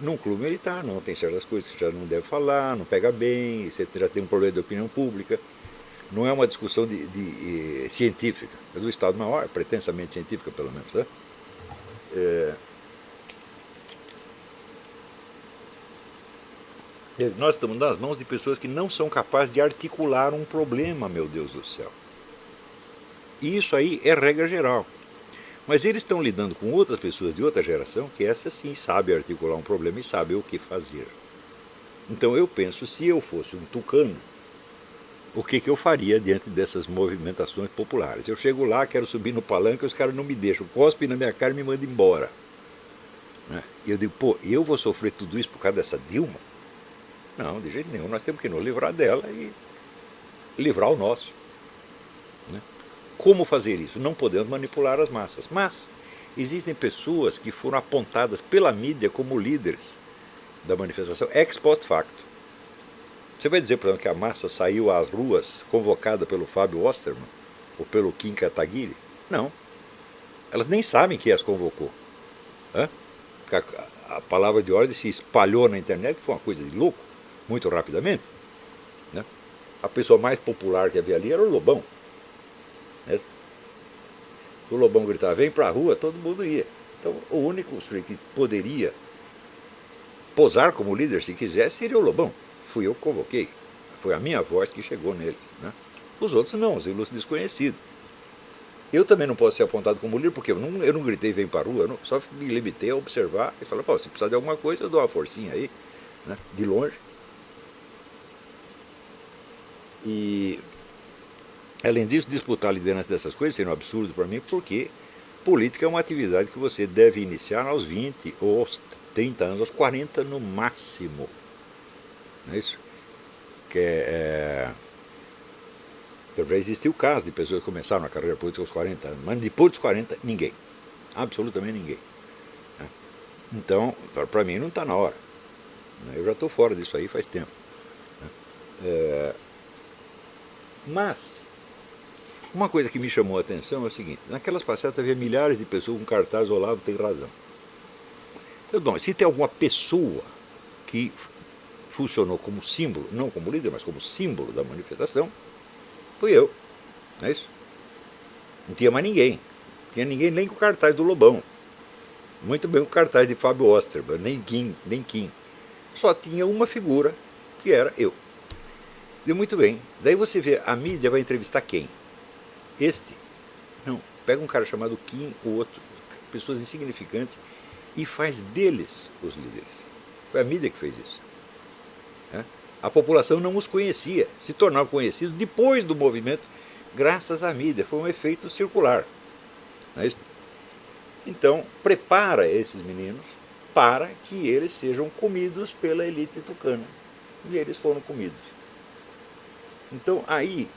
Num clube militar não, tem certas coisas que já não deve falar, não pega bem, você já tem um problema de opinião pública. Não é uma discussão científica, é do Estado-Maior, pretensamente científica pelo menos. Né? Nós estamos nas mãos de pessoas que não são capazes de articular um problema, meu Deus do céu. E isso aí é regra geral. Mas eles estão lidando com outras pessoas de outra geração que essas sim sabem articular um problema e sabem o que fazer. Então eu penso, se eu fosse um tucano, o que eu faria diante dessas movimentações populares? Eu chego lá, quero subir no palanque, os caras não me deixam, cospem na minha cara e me mandam embora. E eu digo, pô, eu vou sofrer tudo isso por causa dessa Dilma? Não, de jeito nenhum, nós temos que nos livrar dela e livrar o nosso. Como fazer isso? Não podemos manipular as massas. Mas existem pessoas que foram apontadas pela mídia como líderes da manifestação ex post facto. Você vai dizer, por exemplo, que a massa saiu às ruas convocada pelo Fábio Osterman ou pelo Kim Kataguiri? Não. Elas nem sabem quem as convocou. A palavra de ordem se espalhou na internet, foi uma coisa de louco, muito rapidamente. A pessoa mais popular que havia ali era o Lobão. O Lobão gritava, vem pra rua, todo mundo ia. Então o único sujeito que poderia posar como líder se quisesse seria o Lobão. Fui eu que convoquei. Foi a minha voz que chegou nele. Os outros não, os ilustres desconhecidos. Eu também não posso ser apontado como líder, porque eu não gritei vem pra rua, eu só me limitei a observar e falar, se precisar de alguma coisa, eu dou uma forcinha aí, de longe. E além disso, disputar a liderança dessas coisas seria um absurdo para mim, porque política é uma atividade que você deve iniciar aos 20 ou aos 30 anos, aos 40 no máximo. Não é isso? Já existiu o caso de pessoas que começaram a carreira política aos 40 anos, mas depois dos 40, ninguém. Absolutamente ninguém. Então, para mim não está na hora. Eu já estou fora disso aí faz tempo. Mas, uma coisa que me chamou a atenção é o seguinte: naquelas passeatas havia milhares de pessoas com cartaz Olavo tem razão. Então, bom, se tem alguma pessoa que funcionou como símbolo, não como líder, mas como símbolo da manifestação, fui eu. Não é isso? Não tinha mais ninguém. Não tinha ninguém nem com o cartaz do Lobão. Muito bem o cartaz de Fábio Osterman, nem Kim. Só tinha uma figura, que era eu. Deu muito bem. Daí você vê, a mídia vai entrevistar quem? Este? Não. Pega um cara chamado Kim, o outro, pessoas insignificantes, e faz deles os líderes. Foi a mídia que fez isso. A população não os conhecia, se tornaram conhecidos depois do movimento, graças à mídia. Foi um efeito circular. Não é isso? Então, prepara esses meninos para que eles sejam comidos pela elite tucana. E eles foram comidos. Então, aí,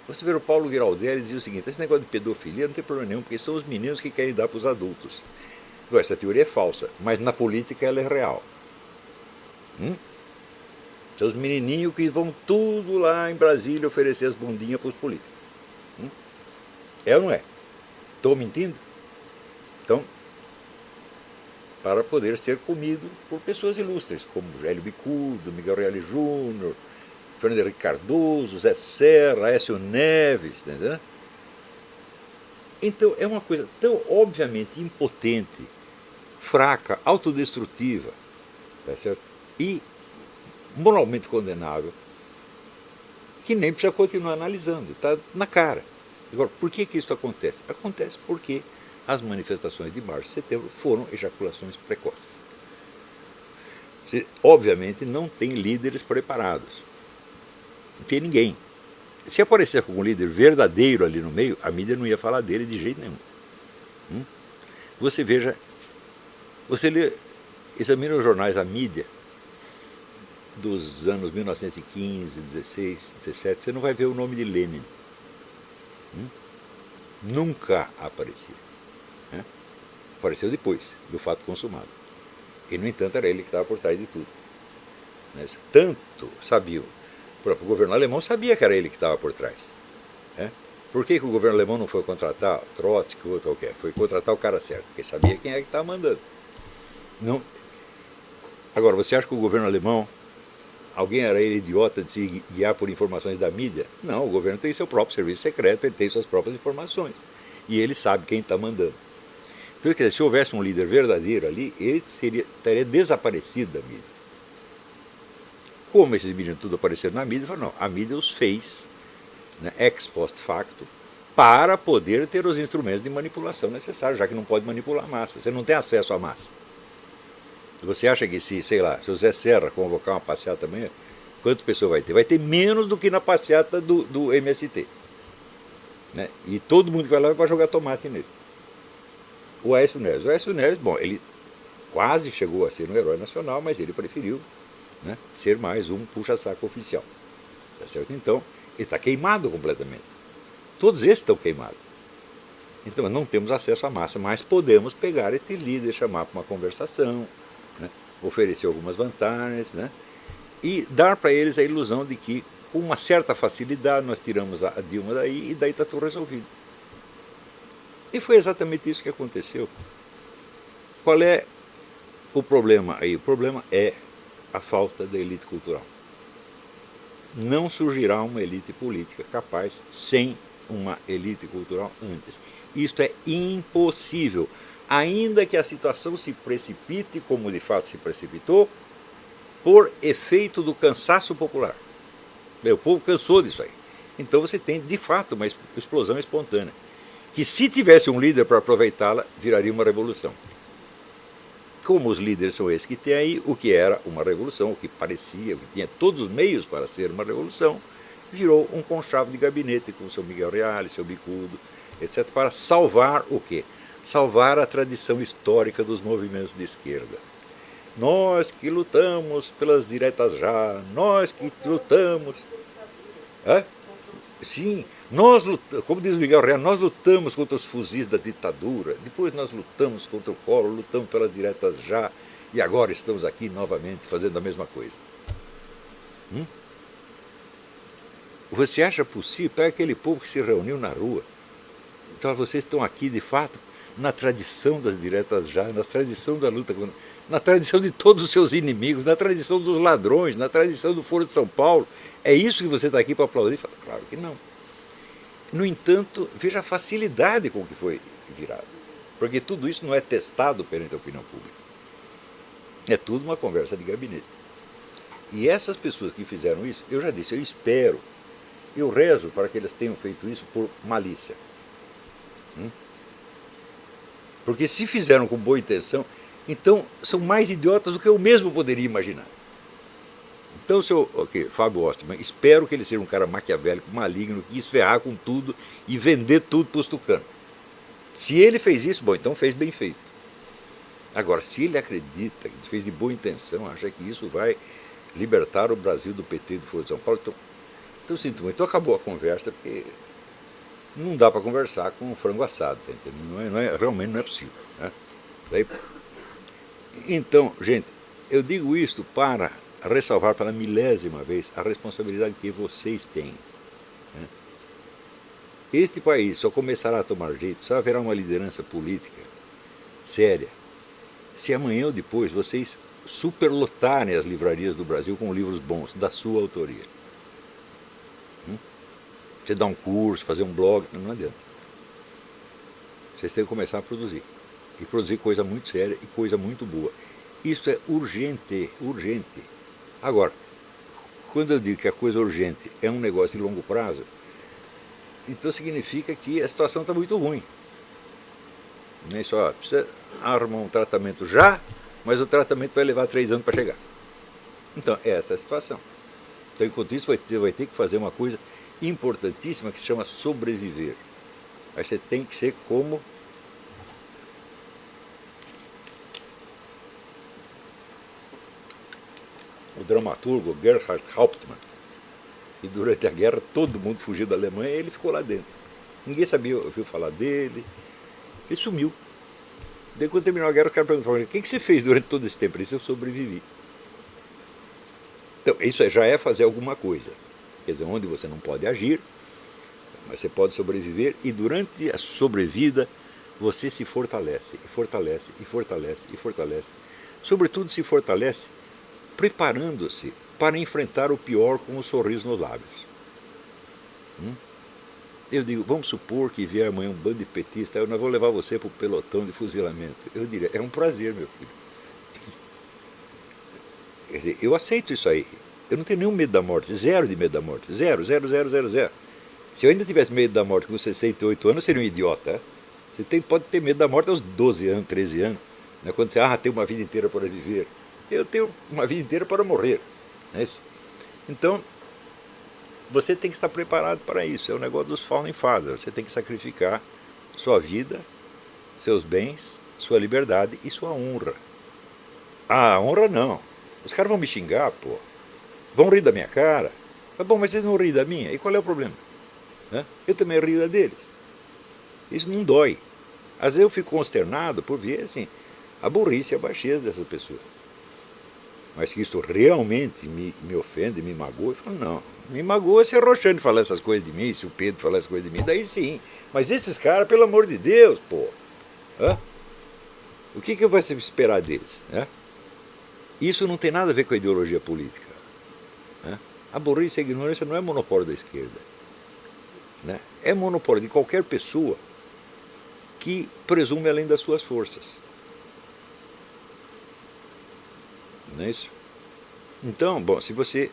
você vê o Paulo Giraldelli dizia o seguinte: esse negócio de pedofilia não tem problema nenhum, porque são os meninos que querem dar para os adultos. Agora, essa teoria é falsa, mas na política ela é real. São os menininhos que vão tudo lá em Brasília oferecer as bundinhas para os políticos. É ou não é? Estou mentindo? Então, para poder ser comido por pessoas ilustres, como Hélio Bicudo, Miguel Reale Júnior, Fernando Henrique Cardoso, Zé Serra, Aécio Neves, entendeu? Então, é uma coisa tão obviamente impotente, fraca, autodestrutiva, tá certo? E moralmente condenável, que nem precisa continuar analisando, está na cara. Agora, por que isso acontece? Acontece porque as manifestações de março e setembro foram ejaculações precoces. Você, obviamente, não tem líderes preparados. Não tem ninguém. Se aparecer com um líder verdadeiro ali no meio, a mídia não ia falar dele de jeito nenhum. Você veja, você lê, examina os jornais, a mídia, dos anos 1915, 16, 17, você não vai ver o nome de Lenin. Nunca aparecia. Apareceu depois do fato consumado. E, no entanto, era ele que estava por trás de tudo. Tanto sabiam. O próprio governo alemão sabia que era ele que estava por trás. Por que o governo alemão não foi contratar Trotsky ou qualquer? Foi contratar o cara certo, porque sabia quem é que estava mandando. Não. Agora, você acha que o governo alemão, alguém era ele idiota de se guiar por informações da mídia? Não, o governo tem seu próprio serviço secreto, ele tem suas próprias informações. E ele sabe quem está mandando. Então, quer dizer, se houvesse um líder verdadeiro ali, ele estaria desaparecido da mídia. Como esses meninos tudo apareceram na mídia, falaram, não, a mídia os fez, ex post facto, para poder ter os instrumentos de manipulação necessários, já que não pode manipular a massa. Você não tem acesso à massa. Você acha que se o Zé Serra convocar uma passeata amanhã, quantas pessoas vai ter? Vai ter menos do que na passeata do MST. E todo mundo que vai lá vai jogar tomate nele. O Aécio Neves, bom, ele quase chegou a ser um herói nacional, mas ele preferiu ser mais um puxa-saco oficial. Tá certo? Então, ele está queimado completamente. Todos esses estão queimados. Então, não temos acesso à massa, mas podemos pegar este líder, chamar para uma conversação, oferecer algumas vantagens, e dar para eles a ilusão de que, com uma certa facilidade, nós tiramos a Dilma daí e daí está tudo resolvido. E foi exatamente isso que aconteceu. Qual é o problema aí? O problema é a falta da elite cultural. Não surgirá uma elite política capaz sem uma elite cultural antes. Isto é impossível. Ainda que a situação se precipite, como de fato se precipitou, por efeito do cansaço popular. O povo cansou disso aí. Então você tem, de fato, uma explosão espontânea. Que se tivesse um líder para aproveitá-la, viraria uma revolução. Como os líderes são esses que tem aí, o que era uma revolução, o que parecia, o que tinha todos os meios para ser uma revolução, virou um conchavo de gabinete com o seu Miguel Reale, seu Bicudo, etc., para salvar o quê? salvar a tradição histórica dos movimentos de esquerda. Nós que lutamos pelas diretas já, nós que lutamos. É? Sim, nós lutamos, como diz o Miguel Real, nós lutamos contra os fuzis da ditadura, depois nós lutamos contra o Collor, lutamos pelas diretas já, e agora estamos aqui novamente fazendo a mesma coisa. Você acha possível? Pega aquele povo que se reuniu na rua. Então vocês estão aqui de fato na tradição das diretas já, na tradição da luta, na tradição de todos os seus inimigos, na tradição dos ladrões, na tradição do Foro de São Paulo. É isso que você está aqui para aplaudir? Fala, claro que não. No entanto, veja a facilidade com que foi virado. Porque tudo isso não é testado perante a opinião pública. É tudo uma conversa de gabinete. E essas pessoas que fizeram isso, eu já disse, eu espero, eu rezo para que elas tenham feito isso por malícia. Porque se fizeram com boa intenção, então são mais idiotas do que eu mesmo poderia imaginar. Então, Fábio Osterman, espero que ele seja um cara maquiavélico, maligno, que quis ferrar com tudo e vender tudo para os tucanos. Se ele fez isso, bom, então fez bem feito. Agora, se ele acredita, que fez de boa intenção, acha que isso vai libertar o Brasil do PT do Foro de São Paulo, então sinto muito. Então acabou a conversa, porque não dá para conversar com um frango assado, tá entendendo? Realmente não é possível. Né? Então, gente, eu digo isto para ressalvar pela milésima vez a responsabilidade que vocês têm. Né? Este país só começará a tomar jeito, só haverá uma liderança política séria, se amanhã ou depois vocês superlotarem as livrarias do Brasil com livros bons, da sua autoria. Você dá um curso, fazer um blog, não adianta. Vocês têm que começar a produzir. E produzir coisa muito séria e coisa muito boa. Isso é urgente, urgente. Agora, quando eu digo que a coisa urgente é um negócio de longo prazo, então significa que a situação está muito ruim. Não é só, precisa arrumar um tratamento já, mas o tratamento vai levar 3 anos para chegar. Então, essa é a situação. Então, enquanto isso, você vai ter que fazer uma coisa importantíssima que se chama sobreviver. Aí você tem que ser como o dramaturgo Gerhard Hauptmann. E durante a guerra todo mundo fugiu da Alemanha e ele ficou lá dentro. Ninguém ouviu falar dele. Ele sumiu. Daí quando terminou a guerra, o cara perguntou: o que você fez durante todo esse tempo? Ele disse: eu sobrevivi. Então, isso já é fazer alguma coisa. Quer dizer, onde você não pode agir, mas você pode sobreviver, e durante a sobrevida você se fortalece, e fortalece, e fortalece, e fortalece. Sobretudo se fortalece preparando-se para enfrentar o pior com um sorriso nos lábios. Eu digo, vamos supor que vier amanhã um bando de petistas, eu não vou levar você para o pelotão de fuzilamento. Eu diria, é um prazer, meu filho. Quer dizer, eu aceito isso aí. Eu não tenho nenhum medo da morte, zero de medo da morte, zero, zero, zero, zero, zero. Se eu ainda tivesse medo da morte com 68 anos, eu seria um idiota. Você pode ter medo da morte aos 12 anos, 13 anos. Né? Quando você tem uma vida inteira para viver. Eu tenho uma vida inteira para morrer. Não é isso? Então, você tem que estar preparado para isso. É o negócio dos Founding Fathers. Você tem que sacrificar sua vida, seus bens, sua liberdade e sua honra. Ah, honra não. Os caras vão me xingar, pô. Vão rir da minha cara. Tá bom, mas vocês não riem da minha. E qual é o problema? Eu também rio da deles. Isso não dói. Às vezes eu fico consternado por ver assim, a burrice e a baixeza dessas pessoas. Mas que isso realmente me ofende, me magoa, eu falo, não. Me magoa se a Roxane falar essas coisas de mim, se o Pedro falar essas coisas de mim, daí sim. Mas esses caras, pelo amor de Deus, pô. O que vai se esperar deles? Isso não tem nada a ver com a ideologia política. A burrice e a ignorância não é monopólio da esquerda. É monopólio de qualquer pessoa que presume além das suas forças. Não é isso? Então, bom, se você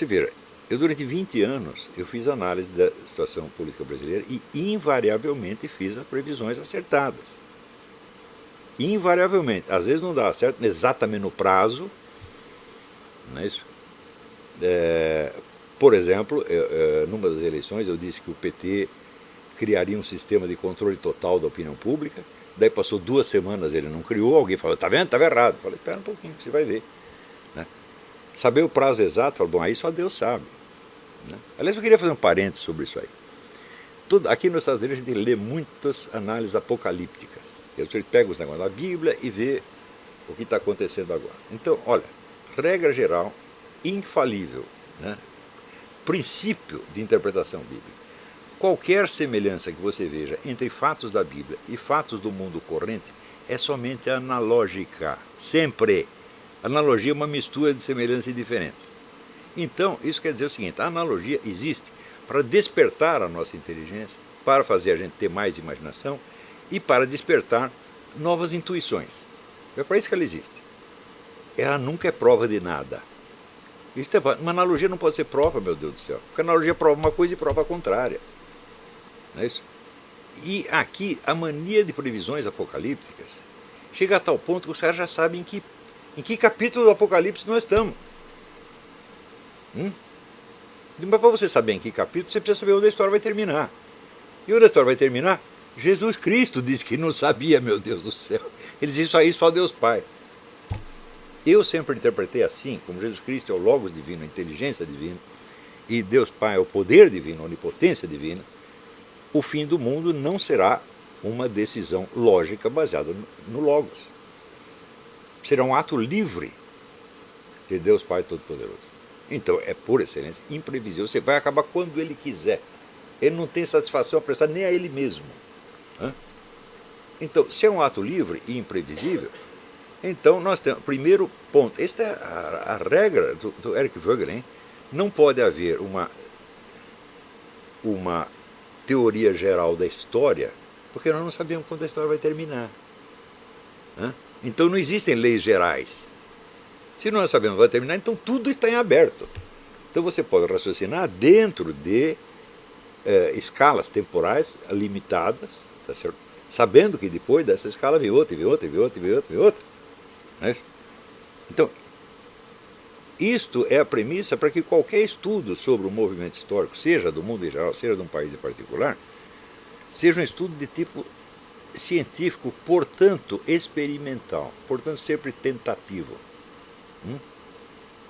ver, eu durante 20 anos eu fiz análise da situação política brasileira e invariavelmente fiz as previsões acertadas. Invariavelmente. Às vezes não dá certo exatamente no prazo. Não é isso? Por exemplo, numa das eleições eu disse que o PT criaria um sistema de controle total da opinião pública. Daí passou 2 semanas, ele não criou, alguém falou, tá vendo, estava errado. Eu falei, espera um pouquinho, você vai ver. Né? Saber o prazo exato, falei, bom, aí só Deus sabe. Né? Aliás, eu queria fazer um parênteses sobre isso aí. Aqui nos Estados Unidos a gente lê muitas análises apocalípticas. A gente pega os negócios da Bíblia e vê o que está acontecendo agora. Então, olha, regra geral, infalível, né? Princípio de interpretação bíblica. Qualquer semelhança que você veja entre fatos da Bíblia e fatos do mundo corrente é somente analógica. Sempre. Analogia é uma mistura de semelhanças e diferentes. Então, isso quer dizer o seguinte, a analogia existe para despertar a nossa inteligência, para fazer a gente ter mais imaginação e para despertar novas intuições. É para isso que ela existe. Ela nunca é prova de nada. Uma analogia não pode ser prova, meu Deus do céu. Porque a analogia prova uma coisa e prova a contrária. Não é isso? E aqui a mania de previsões apocalípticas chega a tal ponto que os caras já sabem em que capítulo do Apocalipse nós estamos. Mas para você saber em que capítulo, você precisa saber onde a história vai terminar. E onde a história vai terminar? Jesus Cristo disse que não sabia, meu Deus do céu. Ele disse isso aí só Deus Pai. Eu sempre interpretei assim, como Jesus Cristo é o Logos divino, a inteligência divina, e Deus Pai é o poder divino, a onipotência divina, o fim do mundo não será uma decisão lógica baseada no Logos. Será um ato livre de Deus Pai Todo-Poderoso. Então, é por excelência imprevisível. Você vai acabar quando ele quiser. Ele não tem satisfação a prestar nem a ele mesmo. Então, se é um ato livre e imprevisível, então nós temos, primeiro ponto, esta é a regra do Eric Voegelin, não pode haver uma teoria geral da história, porque nós não sabemos quando a história vai terminar. Então não existem leis gerais. Se nós sabemos que vai terminar, então tudo está em aberto. Então você pode raciocinar dentro de escalas temporais limitadas, tá certo? Sabendo que depois dessa escala vem outra, vem outra, vem outra, vem outra, vem outra. Não é isso? Então, isto é a premissa para que qualquer estudo sobre o movimento histórico, seja do mundo em geral, seja de um país em particular, seja um estudo de tipo científico, portanto experimental, portanto sempre tentativo.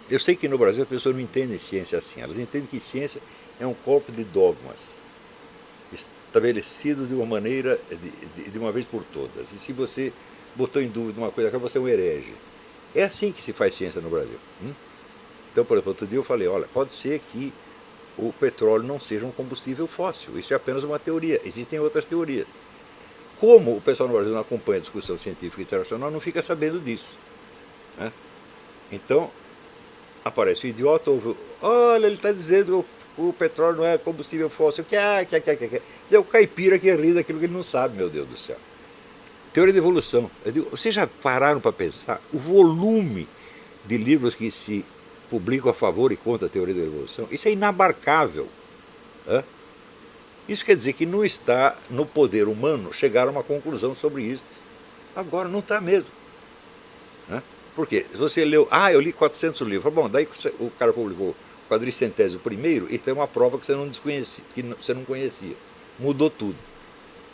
Eu sei que no Brasil as pessoas não entendem ciência assim, elas entendem que ciência é um corpo de dogmas estabelecido de uma maneira, de uma vez por todas. E se você botou em dúvida uma coisa, você é um herege. É assim que se faz ciência no Brasil. Então, por exemplo, outro dia eu falei, olha, pode ser que o petróleo não seja um combustível fóssil, isso é apenas uma teoria, existem outras teorias. Como o pessoal no Brasil não acompanha a discussão científica internacional, não fica sabendo disso. Então, aparece o idiota, olha, ele está dizendo que o petróleo não é combustível fóssil, que é o caipira que ri daquilo que ele não sabe, meu Deus do céu. Teoria da evolução. Eu digo, vocês já pararam para pensar o volume de livros que se publicam a favor e contra a teoria da evolução? Isso é inabarcável. Isso quer dizer que não está no poder humano chegar a uma conclusão sobre isso. Agora não está mesmo. Porque você leu, eu li 400 livros, bom, daí o cara publicou o 400º e tem uma prova que você não conhecia, mudou tudo.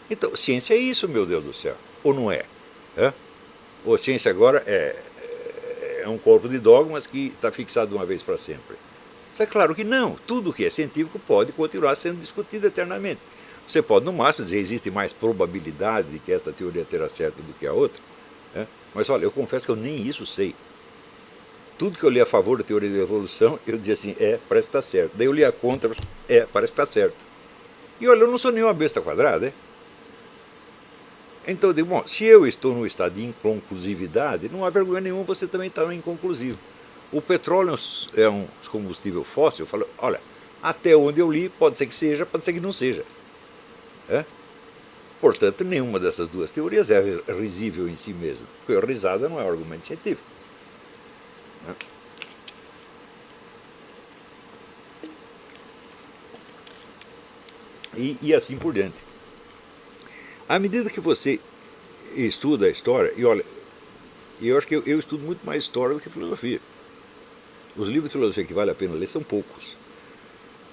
Então, ciência é isso, meu Deus do céu, ou não é? Ou ciência agora é um corpo de dogmas que está fixado de uma vez para sempre? É claro que não, tudo que é científico pode continuar sendo discutido eternamente. Você pode, no máximo, dizer que existe mais probabilidade de que esta teoria terá certo do que a outra. Mas olha, eu confesso que eu nem isso sei. Tudo que eu li a favor da teoria da evolução, eu dizia assim, parece que está certo. Daí eu li a contra, parece que está certo. E olha, eu não sou nenhuma besta quadrada, Então eu digo, bom, se eu estou no estado de inconclusividade, não há vergonha nenhuma você também estar no inconclusivo. O petróleo é um combustível fóssil, eu falo, olha, até onde eu li, pode ser que seja, pode ser que não seja. Portanto, nenhuma dessas duas teorias é risível em si mesma, porque a risada não é um argumento científico. E assim por diante. À medida que você estuda a história, e olha, eu acho que eu estudo muito mais história do que filosofia. Os livros de filosofia que vale a pena ler são poucos.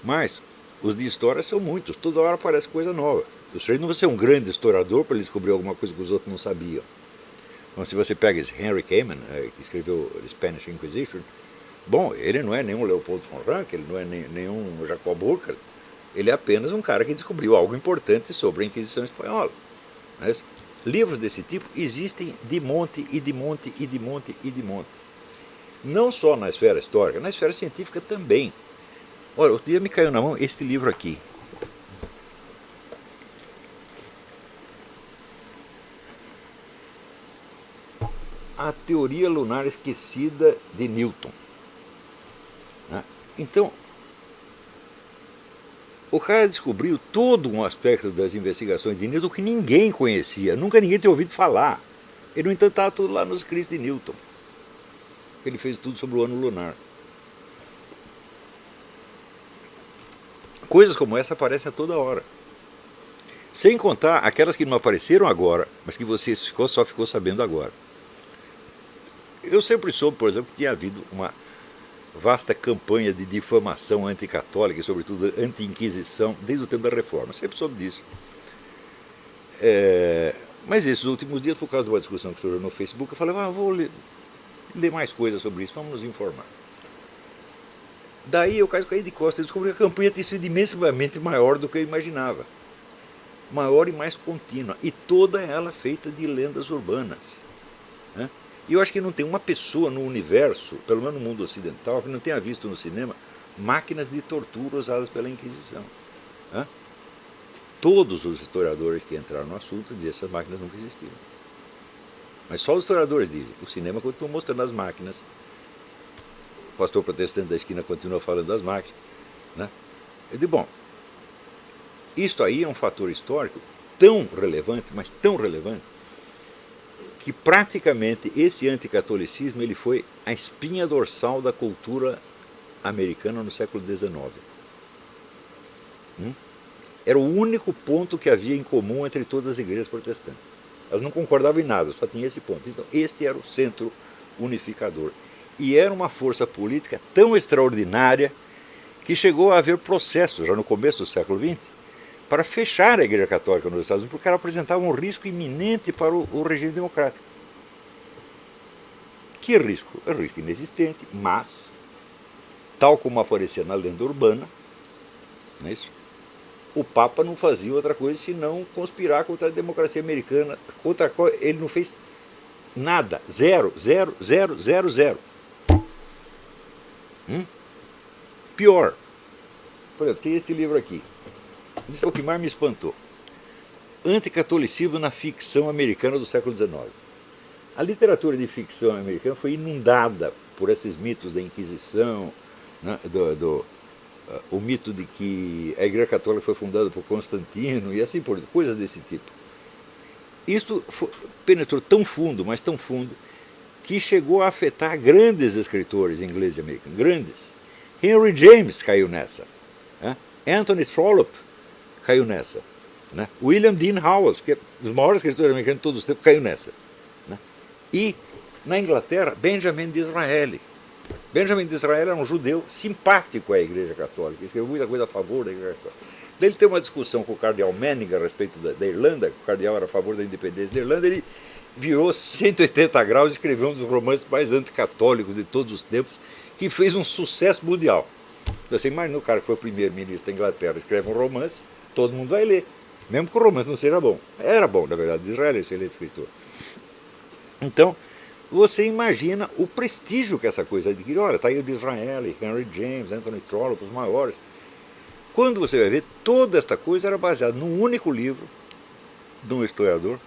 Mas Os de história são muitos, toda hora aparece coisa nova. O sujeito não vai ser um grande historiador para ele descobrir alguma coisa que os outros não sabiam. Então, se você pega esse Henry Kamen, que escreveu The Spanish Inquisition, bom, ele não é nenhum Leopold von Ranke, ele não é nenhum Jacob Burckhardt, ele é apenas um cara que descobriu algo importante sobre a Inquisição Espanhola. Mas livros desse tipo existem de monte e de monte e de monte e de monte. Não só na esfera histórica, na esfera científica também. Olha, outro dia me caiu na mão este livro aqui. A Teoria Lunar Esquecida de Newton. Então, o cara descobriu todo um aspecto das investigações de Newton que ninguém conhecia, nunca ninguém tinha ouvido falar. E, no entanto, estava tudo lá nos escritos de Newton. Ele fez tudo sobre o ano lunar. Coisas como essa aparecem a toda hora. Sem contar aquelas que não apareceram agora, mas que você só ficou sabendo agora. Eu sempre soube, por exemplo, que tinha havido uma vasta campanha de difamação anticatólica e, sobretudo, anti-inquisição desde o tempo da Reforma. Eu sempre soube disso. Mas esses últimos dias, por causa de uma discussão que surgiu no Facebook, eu falei, vou ler mais coisas sobre isso, vamos nos informar. Daí eu caí de costas e descobri que a campanha tinha sido imensamente maior do que eu imaginava. Maior e mais contínua. E toda ela feita de lendas urbanas. Né? E eu acho que não tem uma pessoa no universo, pelo menos no mundo ocidental, que não tenha visto no cinema máquinas de tortura usadas pela Inquisição. Né? Todos os historiadores que entraram no assunto dizem que essas máquinas nunca existiram. Mas só os historiadores dizem. O cinema continua mostrando as máquinas. O pastor protestante da esquina continua falando das máquinas. Né? Eu digo, bom, isto aí é um fator histórico tão relevante, mas tão relevante, que praticamente esse anticatolicismo ele foi a espinha dorsal da cultura americana no século XIX. Era o único ponto que havia em comum entre todas as igrejas protestantes. Elas não concordavam em nada, só tinha esse ponto. Então, este era o centro unificador. E era uma força política tão extraordinária que chegou a haver processos, já no começo do século XX, para fechar a Igreja Católica nos Estados Unidos, porque ela apresentava um risco iminente para o regime democrático. Que risco? É um risco inexistente, mas, tal como aparecia na lenda urbana, não é isso? O Papa não fazia outra coisa senão conspirar contra a democracia americana, contra a qual ele não fez nada, zero, zero, zero, zero, zero. Pior, por exemplo, tem este livro aqui. Isso foi o que mais me espantou. Anticatolicismo na ficção americana do século XIX. A literatura de ficção americana foi inundada por esses mitos da Inquisição, né, o mito de que a Igreja Católica foi fundada por Constantino e assim por coisas desse tipo. Isso penetrou tão fundo, mas tão fundo, que chegou a afetar grandes escritores ingleses e americanos, grandes. Henry James caiu nessa. Né? Anthony Trollope caiu nessa. Né? William Dean Howells, que é um dos maiores escritores americanos de todos os tempos, caiu nessa. Né? E, na Inglaterra, Benjamin Disraeli. Benjamin Disraeli era um judeu simpático à Igreja Católica, escreveu muita coisa a favor da Igreja Católica. Daí ele tem uma discussão com o cardeal Manning a respeito da Irlanda, que o cardeal era a favor da independência da Irlanda, ele virou 180 graus e escreveu um dos romances mais anticatólicos de todos os tempos, que fez um sucesso mundial. Você imagina o cara que foi o primeiro-ministro da Inglaterra, escreve um romance, todo mundo vai ler, mesmo que o romance não seja bom. Era bom, na verdade, Disraeli é um excelente escritor. Então, você imagina o prestígio que essa coisa adquiriu. Olha, está aí o Disraeli, Henry James, Anthony Trollope, os maiores. Quando você vai ver, toda esta coisa era baseada num único livro de um historiador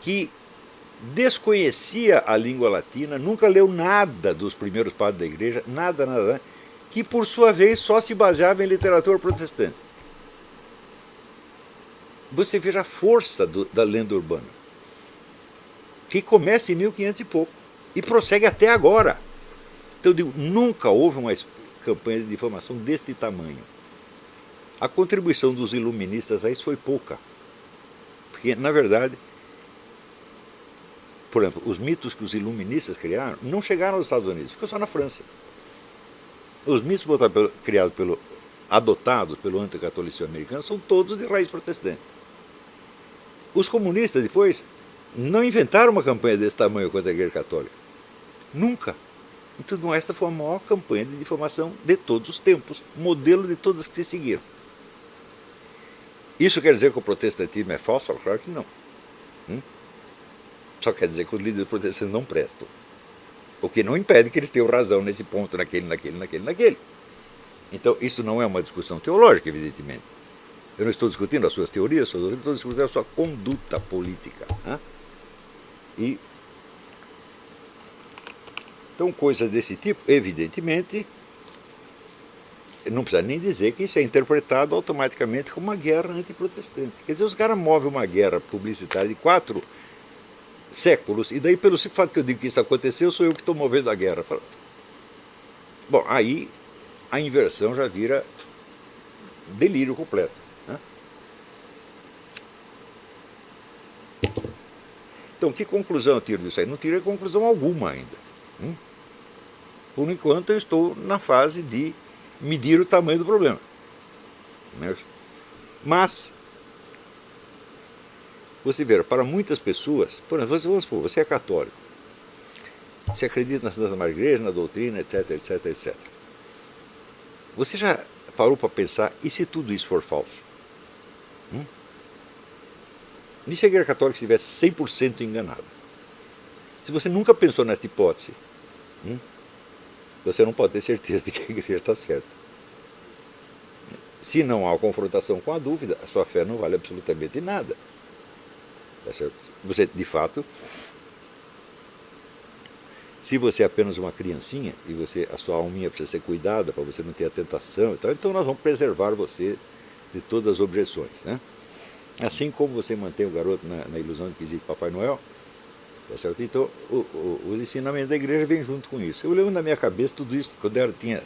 que desconhecia a língua latina, nunca leu nada dos primeiros padres da igreja, nada, nada, que por sua vez só se baseava em literatura protestante. Você veja a força da lenda urbana, que começa em 1500 e pouco e prossegue até agora. Então eu digo, nunca houve uma campanha de difamação deste tamanho. A contribuição dos iluministas a isso foi pouca, porque na verdade, por exemplo, os mitos que os iluministas criaram não chegaram aos Estados Unidos, ficou só na França. Os mitos criados pelo adotados pelo anticatolicismo americano são todos de raiz protestante. Os comunistas depois não inventaram uma campanha desse tamanho contra a Igreja Católica. Nunca. Então esta foi a maior campanha de difamação de todos os tempos, modelo de todas que se seguiram. Isso quer dizer que o protestantismo é falso? Claro que não. Só quer dizer que os líderes protestantes não prestam. O que não impede que eles tenham razão nesse ponto, naquele. Então, isso não é uma discussão teológica, evidentemente. Eu não estou discutindo as suas teorias, eu estou discutindo a sua conduta política. Então, coisas desse tipo, evidentemente, não precisa nem dizer que isso é interpretado automaticamente como uma guerra antiprotestante. Quer dizer, os caras movem uma guerra publicitária de 4 séculos, e daí, pelo simples fato que eu digo que isso aconteceu, sou eu que estou movendo a guerra. Bom, aí a inversão já vira delírio completo. Então, que conclusão eu tiro disso aí? Não tirei conclusão alguma ainda. Por enquanto, eu estou na fase de medir o tamanho do problema. Mas, você vê, para muitas pessoas, por exemplo, vamos supor, você é católico, você acredita na Santa Madre Igreja, na doutrina, etc. Você já parou para pensar, e se tudo isso for falso? E se a Igreja Católica estivesse 100% enganada? Se você nunca pensou nessa hipótese, você não pode ter certeza de que a Igreja está certa. Se não há confrontação com a dúvida, a sua fé não vale absolutamente nada. Tá certo? Você, de fato, se você é apenas uma criancinha e a sua alminha precisa ser cuidada para você não ter a tentação e tal, então nós vamos preservar você de todas as objeções. Assim como você mantém o garoto na ilusão de que existe Papai Noel, tá certo? Então os ensinamentos da igreja vêm junto com isso. Eu lembro na minha cabeça tudo isso, quando eu tinha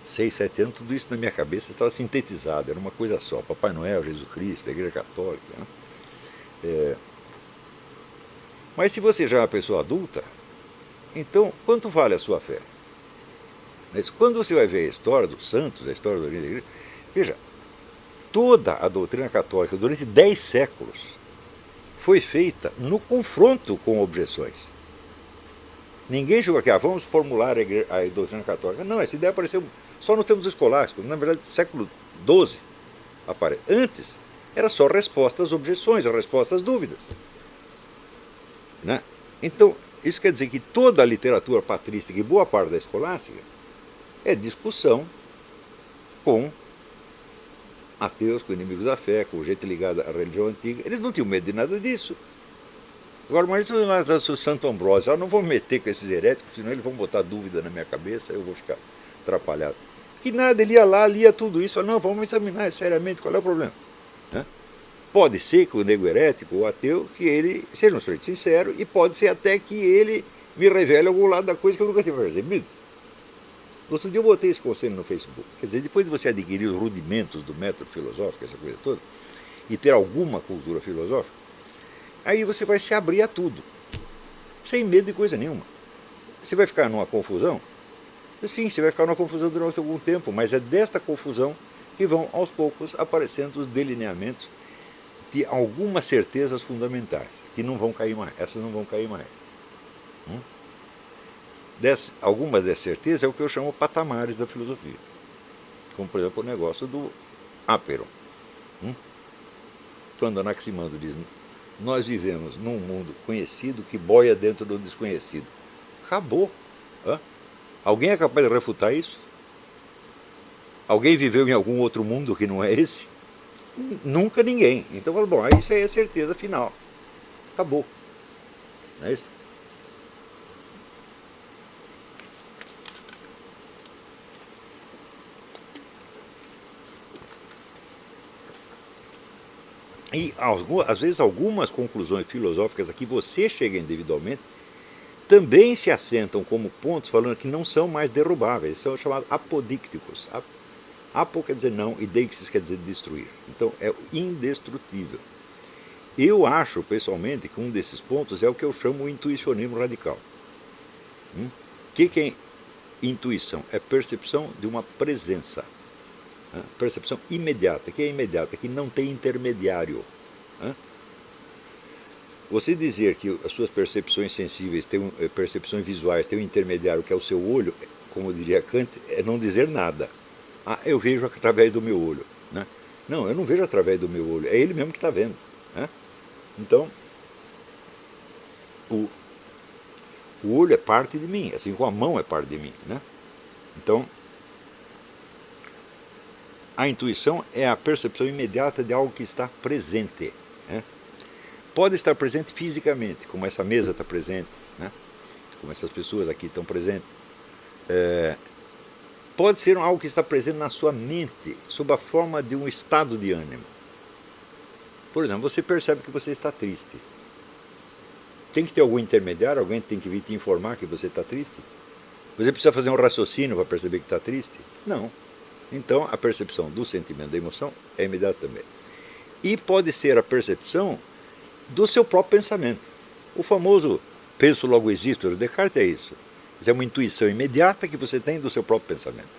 6, 7 anos, tudo isso na minha cabeça estava sintetizado, era uma coisa só: Papai Noel, Jesus Cristo, a Igreja Católica. Mas se você já é uma pessoa adulta, então quanto vale a sua fé? Quando você vai ver a história dos santos, a história da igreja, veja, toda a doutrina católica durante 10 séculos foi feita no confronto com objeções. Ninguém chegou aqui, vamos formular a doutrina católica. Não, essa ideia apareceu só no tempo escolástico, na verdade, século XII. Antes, era só resposta às objeções, a resposta às dúvidas. Então, isso quer dizer que toda a literatura patrística e boa parte da escolástica é discussão com ateus, com inimigos da fé, com gente ligada à religião antiga. Eles não tinham medo de nada disso. Agora, mas o Santo Ambrósio, eu não vou me meter com esses heréticos, senão eles vão botar dúvida na minha cabeça, eu vou ficar atrapalhado. Que nada, ele ia lá, lia tudo isso, falou, não, vamos examinar seriamente qual é o problema. Pode ser que o nego herético, o ateu, que ele seja um sujeito sincero, e pode ser até que ele me revele algum lado da coisa que eu nunca tive percebido. Outro dia eu botei esse conselho no Facebook. Quer dizer, depois de você adquirir os rudimentos do método filosófico, essa coisa toda, e ter alguma cultura filosófica, aí você vai se abrir a tudo, sem medo de coisa nenhuma. Você vai ficar numa confusão? Sim, você vai ficar numa confusão durante algum tempo, mas é desta confusão que vão, aos poucos, aparecendo os delineamentos de algumas certezas fundamentais, que não vão cair mais. Essas não vão cair mais. Algumas dessas certezas é o que eu chamo patamares da filosofia. Como, por exemplo, o negócio do Aperon. Quando Anaximandro diz, nós vivemos num mundo conhecido que boia dentro do desconhecido. Acabou. Alguém é capaz de refutar isso? Alguém viveu em algum outro mundo que não é esse? Nunca ninguém. Então, bom, isso aí é certeza final. Acabou. Não é isso? E, às vezes, algumas conclusões filosóficas a que você chega individualmente também se assentam como pontos falando que não são mais derrubáveis, são chamados apodícticos. Apo quer dizer não e deixis quer dizer destruir. Então é indestrutível. Eu acho, pessoalmente, que um desses pontos é o que eu chamo de intuicionismo radical. O que é intuição? É percepção de uma presença. Né? Percepção imediata. Que é imediata? Que não tem intermediário. Né? Você dizer que as suas percepções sensíveis, percepções visuais, têm um intermediário que é o seu olho, como diria Kant, é não dizer nada. Ah, eu vejo através do meu olho. Né? Não, eu não vejo através do meu olho, é ele mesmo que está vendo. Né? Então, o olho é parte de mim, assim como a mão é parte de mim. Né? Então, a intuição é a percepção imediata de algo que está presente. Né? Pode estar presente fisicamente, como essa mesa está presente, né? Como essas pessoas aqui estão presentes. Pode ser algo que está presente na sua mente, sob a forma de um estado de ânimo. Por exemplo, você percebe que você está triste. Tem que ter algum intermediário, alguém tem que vir te informar que você está triste? Você precisa fazer um raciocínio para perceber que está triste? Não. Então, a percepção do sentimento, da emoção, é imediata também. E pode ser a percepção do seu próprio pensamento. O famoso penso logo existo, do Descartes é isso. Isso é uma intuição imediata que você tem do seu próprio pensamento.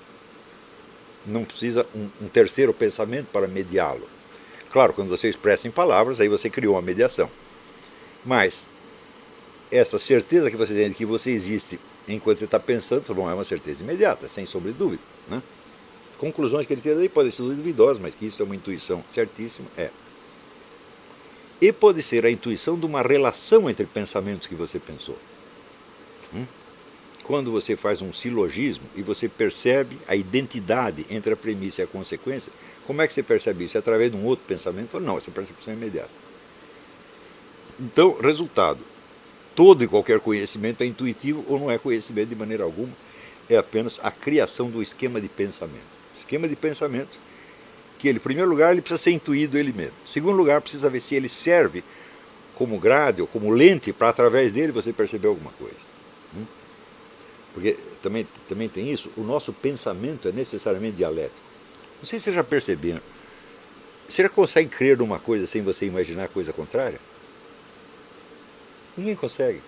Não precisa um terceiro pensamento para mediá-lo. Claro, quando você expressa em palavras, aí você criou uma mediação. Mas essa certeza que você tem de que você existe enquanto você está pensando, bom, é uma certeza imediata, sem sombra de dúvida. Né? Conclusões que ele tira daí podem ser duvidosas, mas que isso é uma intuição certíssima, é. E pode ser a intuição de uma relação entre pensamentos que você pensou. Quando você faz um silogismo e você percebe a identidade entre a premissa e a consequência, como é que você percebe isso? Através de um outro pensamento? Não, essa percepção é imediata. Então, resultado, todo e qualquer conhecimento é intuitivo ou não é conhecimento de maneira alguma, é apenas a criação do esquema de pensamento. Esquema de pensamento que ele, em primeiro lugar, ele precisa ser intuído ele mesmo. Em segundo lugar, precisa ver se ele serve como grade ou como lente para, através dele, você perceber alguma coisa. Porque também tem isso, o nosso pensamento é necessariamente dialético. Não sei se vocês já perceberam. Você já consegue crer numa coisa sem você imaginar a coisa contrária? Ninguém consegue.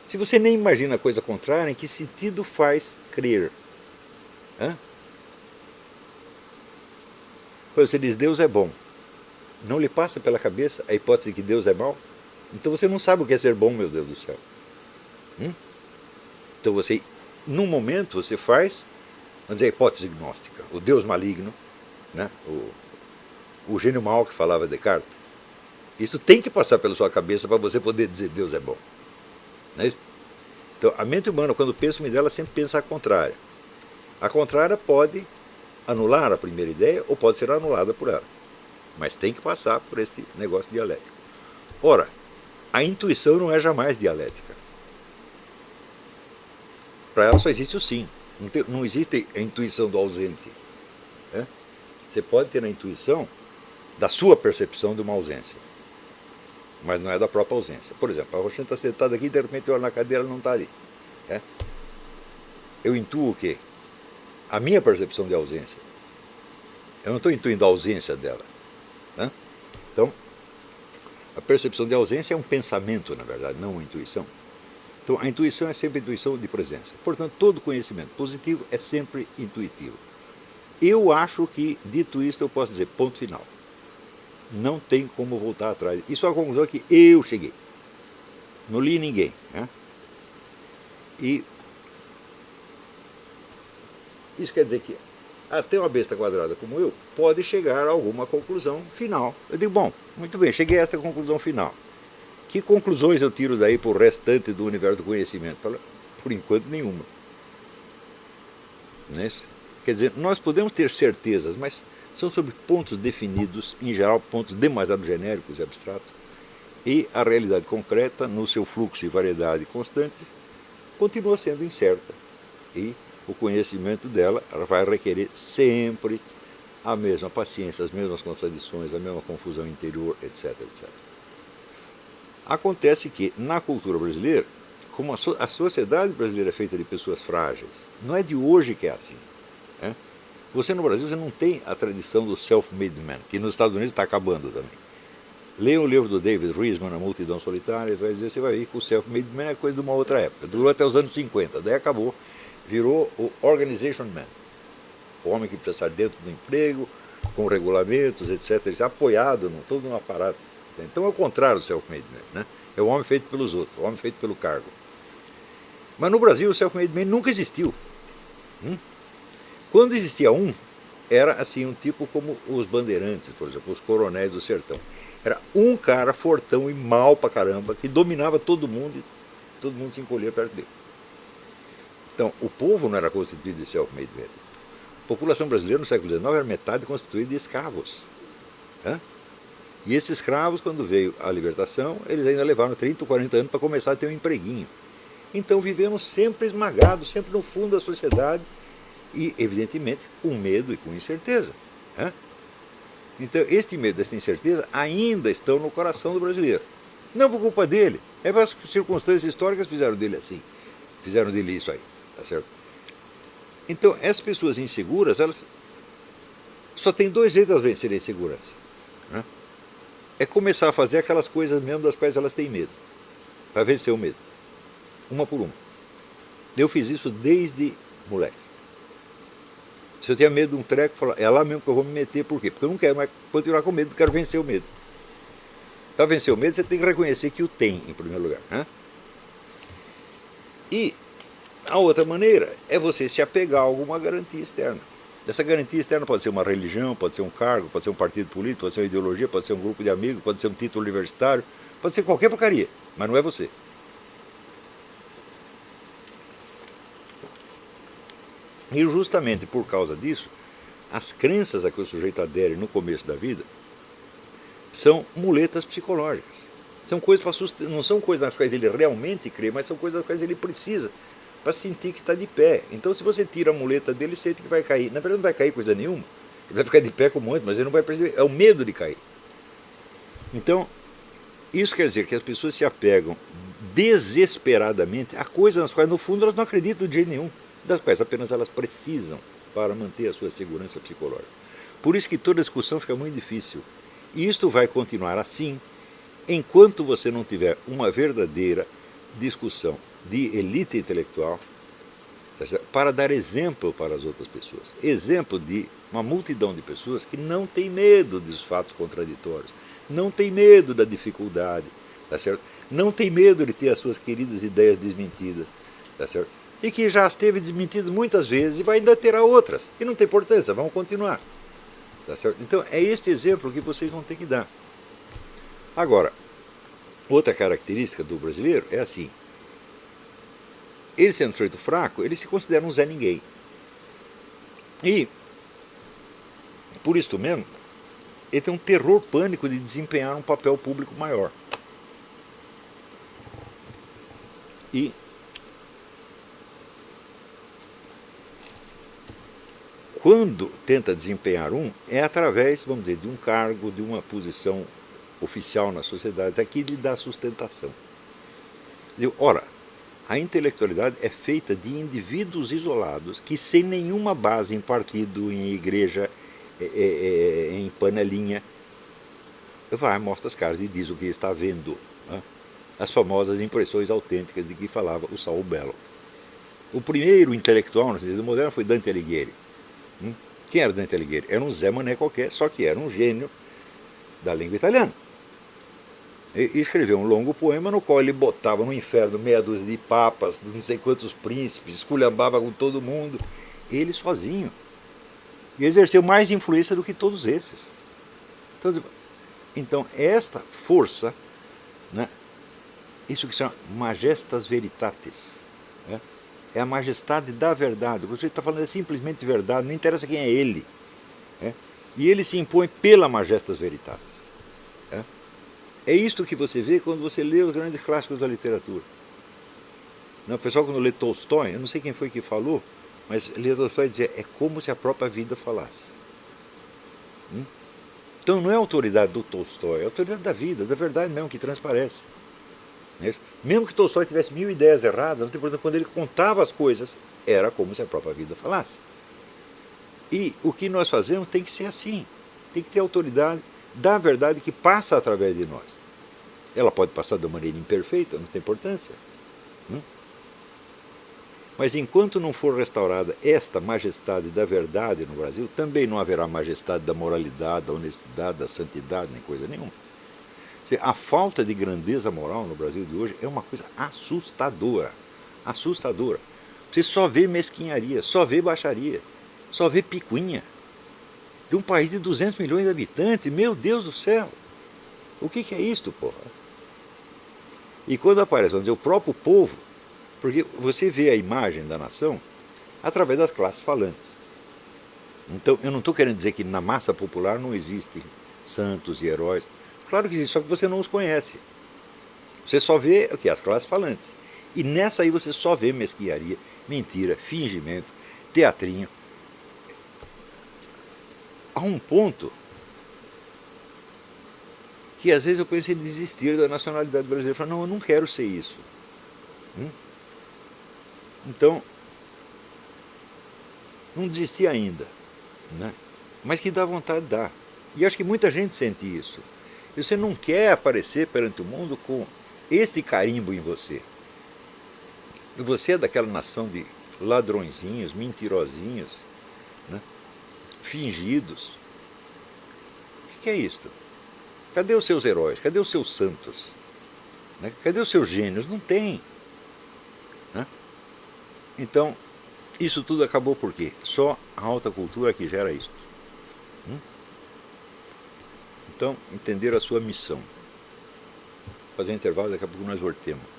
Se você nem imagina a coisa contrária, em que sentido faz crer? Você diz, Deus é bom. Não lhe passa pela cabeça a hipótese de que Deus é mau? Então você não sabe o que é ser bom, meu Deus do céu. Então você, num momento, você faz, vamos dizer, a hipótese gnóstica, o Deus maligno, né? o gênio mau que falava Descartes. Isso tem que passar pela sua cabeça para você poder dizer Deus é bom. Não é isso? Então a mente humana, quando pensa uma ideia, ela sempre pensa a contrária. A contrária pode anular a primeira ideia ou pode ser anulada por ela. Mas tem que passar por este negócio dialético. Ora, a intuição não é jamais dialética. Para ela só existe o sim. Não existe a intuição do ausente. Você pode ter a intuição da sua percepção de uma ausência, mas não é da própria ausência. Por exemplo, a Roxane está sentada aqui e de repente eu olho na cadeira, ela não está ali. Eu intuo o quê? A minha percepção de ausência. Eu não estou intuindo a ausência dela. Então, a percepção de ausência é um pensamento, na verdade, não uma intuição. Então, a intuição é sempre a intuição de presença. Portanto, todo conhecimento positivo é sempre intuitivo. Eu acho que, dito isto, eu posso dizer ponto final. Não tem como voltar atrás. Isso é a conclusão que eu cheguei. Não li ninguém. E isso quer dizer que até uma besta quadrada como eu pode chegar a alguma conclusão final. Eu digo, bom, muito bem, cheguei a esta conclusão final. Que conclusões eu tiro daí para o restante do universo do conhecimento? Por enquanto, nenhuma. Não é isso? Quer dizer, nós podemos ter certezas, mas são sobre pontos definidos, em geral pontos demasiado genéricos e abstratos, e a realidade concreta, no seu fluxo e variedade constantes, continua sendo incerta. E o conhecimento dela vai requerer sempre a mesma paciência, as mesmas contradições, a mesma confusão interior, etc, etc. Acontece que, na cultura brasileira, como a sociedade brasileira é feita de pessoas frágeis, não é de hoje que é assim. Você no Brasil você não tem a tradição do self-made man, que nos Estados Unidos está acabando também. Leia o livro do David Riesman, A Multidão Solitária, você vai ver que o self-made man é coisa de uma outra época. Durou até os anos 50, daí acabou. virou o organization man. O homem que precisa estar dentro do emprego, com regulamentos, etc. Ele é apoiado em todo um aparato. Então é o contrário do self-made man, né? É o homem feito pelos outros, o homem feito pelo cargo. Mas no Brasil o self-made man nunca existiu. Quando existia um, era assim, um tipo como os bandeirantes, por exemplo, os coronéis do sertão. Era um cara fortão e mal pra caramba, que dominava todo mundo e todo mundo se encolhia perto dele. Então, o povo não era constituído de self-made men. A população brasileira no século XIX era metade constituída de escravos. Né? E esses escravos, quando veio a libertação, eles ainda levaram 30 ou 40 anos para começar a ter um empreguinho. Então vivemos sempre esmagados, sempre no fundo da sociedade e, evidentemente, com medo e com incerteza. Né? Então, este medo e esta incerteza ainda estão no coração do brasileiro. Não por culpa dele, é para as circunstâncias históricas que fizeram dele assim. Fizeram dele isso aí, tá certo? Então, essas pessoas inseguras, elas só tem dois jeitos de vencerem a insegurança. Né? É começar a fazer aquelas coisas mesmo das quais elas têm medo, para vencer o medo, uma por uma. Eu fiz isso desde moleque. Se eu tinha medo de um treco, eu falava, é lá mesmo que eu vou me meter, por quê? Porque eu não quero mais continuar com medo, eu quero vencer o medo. Para vencer o medo, você tem que reconhecer que o tem, em primeiro lugar. Né? E a outra maneira é você se apegar a alguma garantia externa. Essa garantia externa pode ser uma religião, pode ser um cargo, pode ser um partido político, pode ser uma ideologia, pode ser um grupo de amigos, pode ser um título universitário, pode ser qualquer porcaria, mas não é você. E justamente por causa disso, as crenças a que o sujeito adere no começo da vida são muletas psicológicas. São coisas não são coisas nas quais ele realmente crê, mas são coisas nas quais ele precisa para sentir que está de pé. Então, se você tira a muleta dele, sente que vai cair. Na verdade, não vai cair coisa nenhuma. Ele vai ficar de pé como antes, mas ele não vai perceber. É o medo de cair. Então, isso quer dizer que as pessoas se apegam desesperadamente a coisas nas quais, no fundo, elas não acreditam de jeito nenhum, das quais apenas elas precisam para manter a sua segurança psicológica. Por isso que toda discussão fica muito difícil. E isto vai continuar assim enquanto você não tiver uma verdadeira discussão de elite intelectual para dar exemplo para as outras pessoas. Exemplo de uma multidão de pessoas que não tem medo dos fatos contraditórios, não tem medo da dificuldade, tá certo? Não tem medo de ter as suas queridas ideias desmentidas, tá certo? E que já esteve desmentido muitas vezes e vai ainda terá outras. E não tem importância, vamos continuar. Tá certo? Então é este exemplo que vocês vão ter que dar. Agora, outra característica do brasileiro é assim. Ele sendo um sujeito fraco, ele se considera um Zé Ninguém. E, por isso mesmo, ele tem um terror pânico de desempenhar um papel público maior. E quando tenta desempenhar é através, vamos dizer, de um cargo, de uma posição oficial nas sociedades, aqui lhe dá sustentação. Ora, a intelectualidade é feita de indivíduos isolados que, sem nenhuma base em partido, em igreja, em panelinha, vai, mostra as caras e diz o que está vendo. Né? As famosas impressões autênticas de que falava o Saul Bellow. O primeiro intelectual, no sentido moderno, foi Dante Alighieri. Quem era Dante Alighieri? Era um Zé Mané qualquer, só que era um gênio da língua italiana. E escreveu um longo poema no qual ele botava no inferno meia dúzia de papas, não sei quantos príncipes, esculhambava com todo mundo, ele sozinho. E exerceu mais influência do que todos esses. Então esta força, né, isso que se chama majestas veritatis, né, é a majestade da verdade. O que você está falando é simplesmente verdade, não interessa quem é ele. Né, e ele se impõe pela majestas veritatis. É isto que você vê quando você lê os grandes clássicos da literatura. O pessoal, quando lê Tolstói, eu não sei quem foi que falou, mas lê Tolstói dizia, é como se a própria vida falasse. Então não é a autoridade do Tolstói, é a autoridade da vida, da verdade mesmo, que transparece. Mesmo que Tolstói tivesse 1000 ideias erradas, não tem problema, quando ele contava as coisas, era como se a própria vida falasse. E o que nós fazemos tem que ser assim, tem que ter autoridade da verdade que passa através de nós. Ela pode passar de uma maneira imperfeita, não tem importância. Mas enquanto não for restaurada esta majestade da verdade no Brasil, também não haverá majestade da moralidade, da honestidade, da santidade, nem coisa nenhuma. A falta de grandeza moral no Brasil de hoje é uma coisa assustadora. Assustadora. Você só vê mesquinharia, só vê baixaria, só vê picuinha. De um país de 200 milhões de habitantes, meu Deus do céu! O que é isto, porra? E quando aparece, vamos dizer, o próprio povo, porque você vê a imagem da nação através das classes falantes. Então, eu não estou querendo dizer que na massa popular não existem santos e heróis. Claro que existe, só que você não os conhece. Você só vê o que? As classes falantes. E nessa aí você só vê mesquinharia, mentira, fingimento, teatrinho. Há um ponto que às vezes eu penso em desistir da nacionalidade brasileira. Eu falo, não, eu não quero ser isso. Então, não desisti ainda, né? Mas que dá vontade, dá. E acho que muita gente sente isso. E você não quer aparecer perante o mundo com este carimbo em você. E você é daquela nação de ladrõezinhos, mentirosinhos, né? Fingidos. O que é isto? Cadê os seus heróis? Cadê os seus santos? Né? Cadê os seus gênios? Não tem. Né? Então, isso tudo acabou por quê? Só a alta cultura que gera isso. Então, entender a sua missão. Fazer um intervalo, daqui a pouco nós voltemos.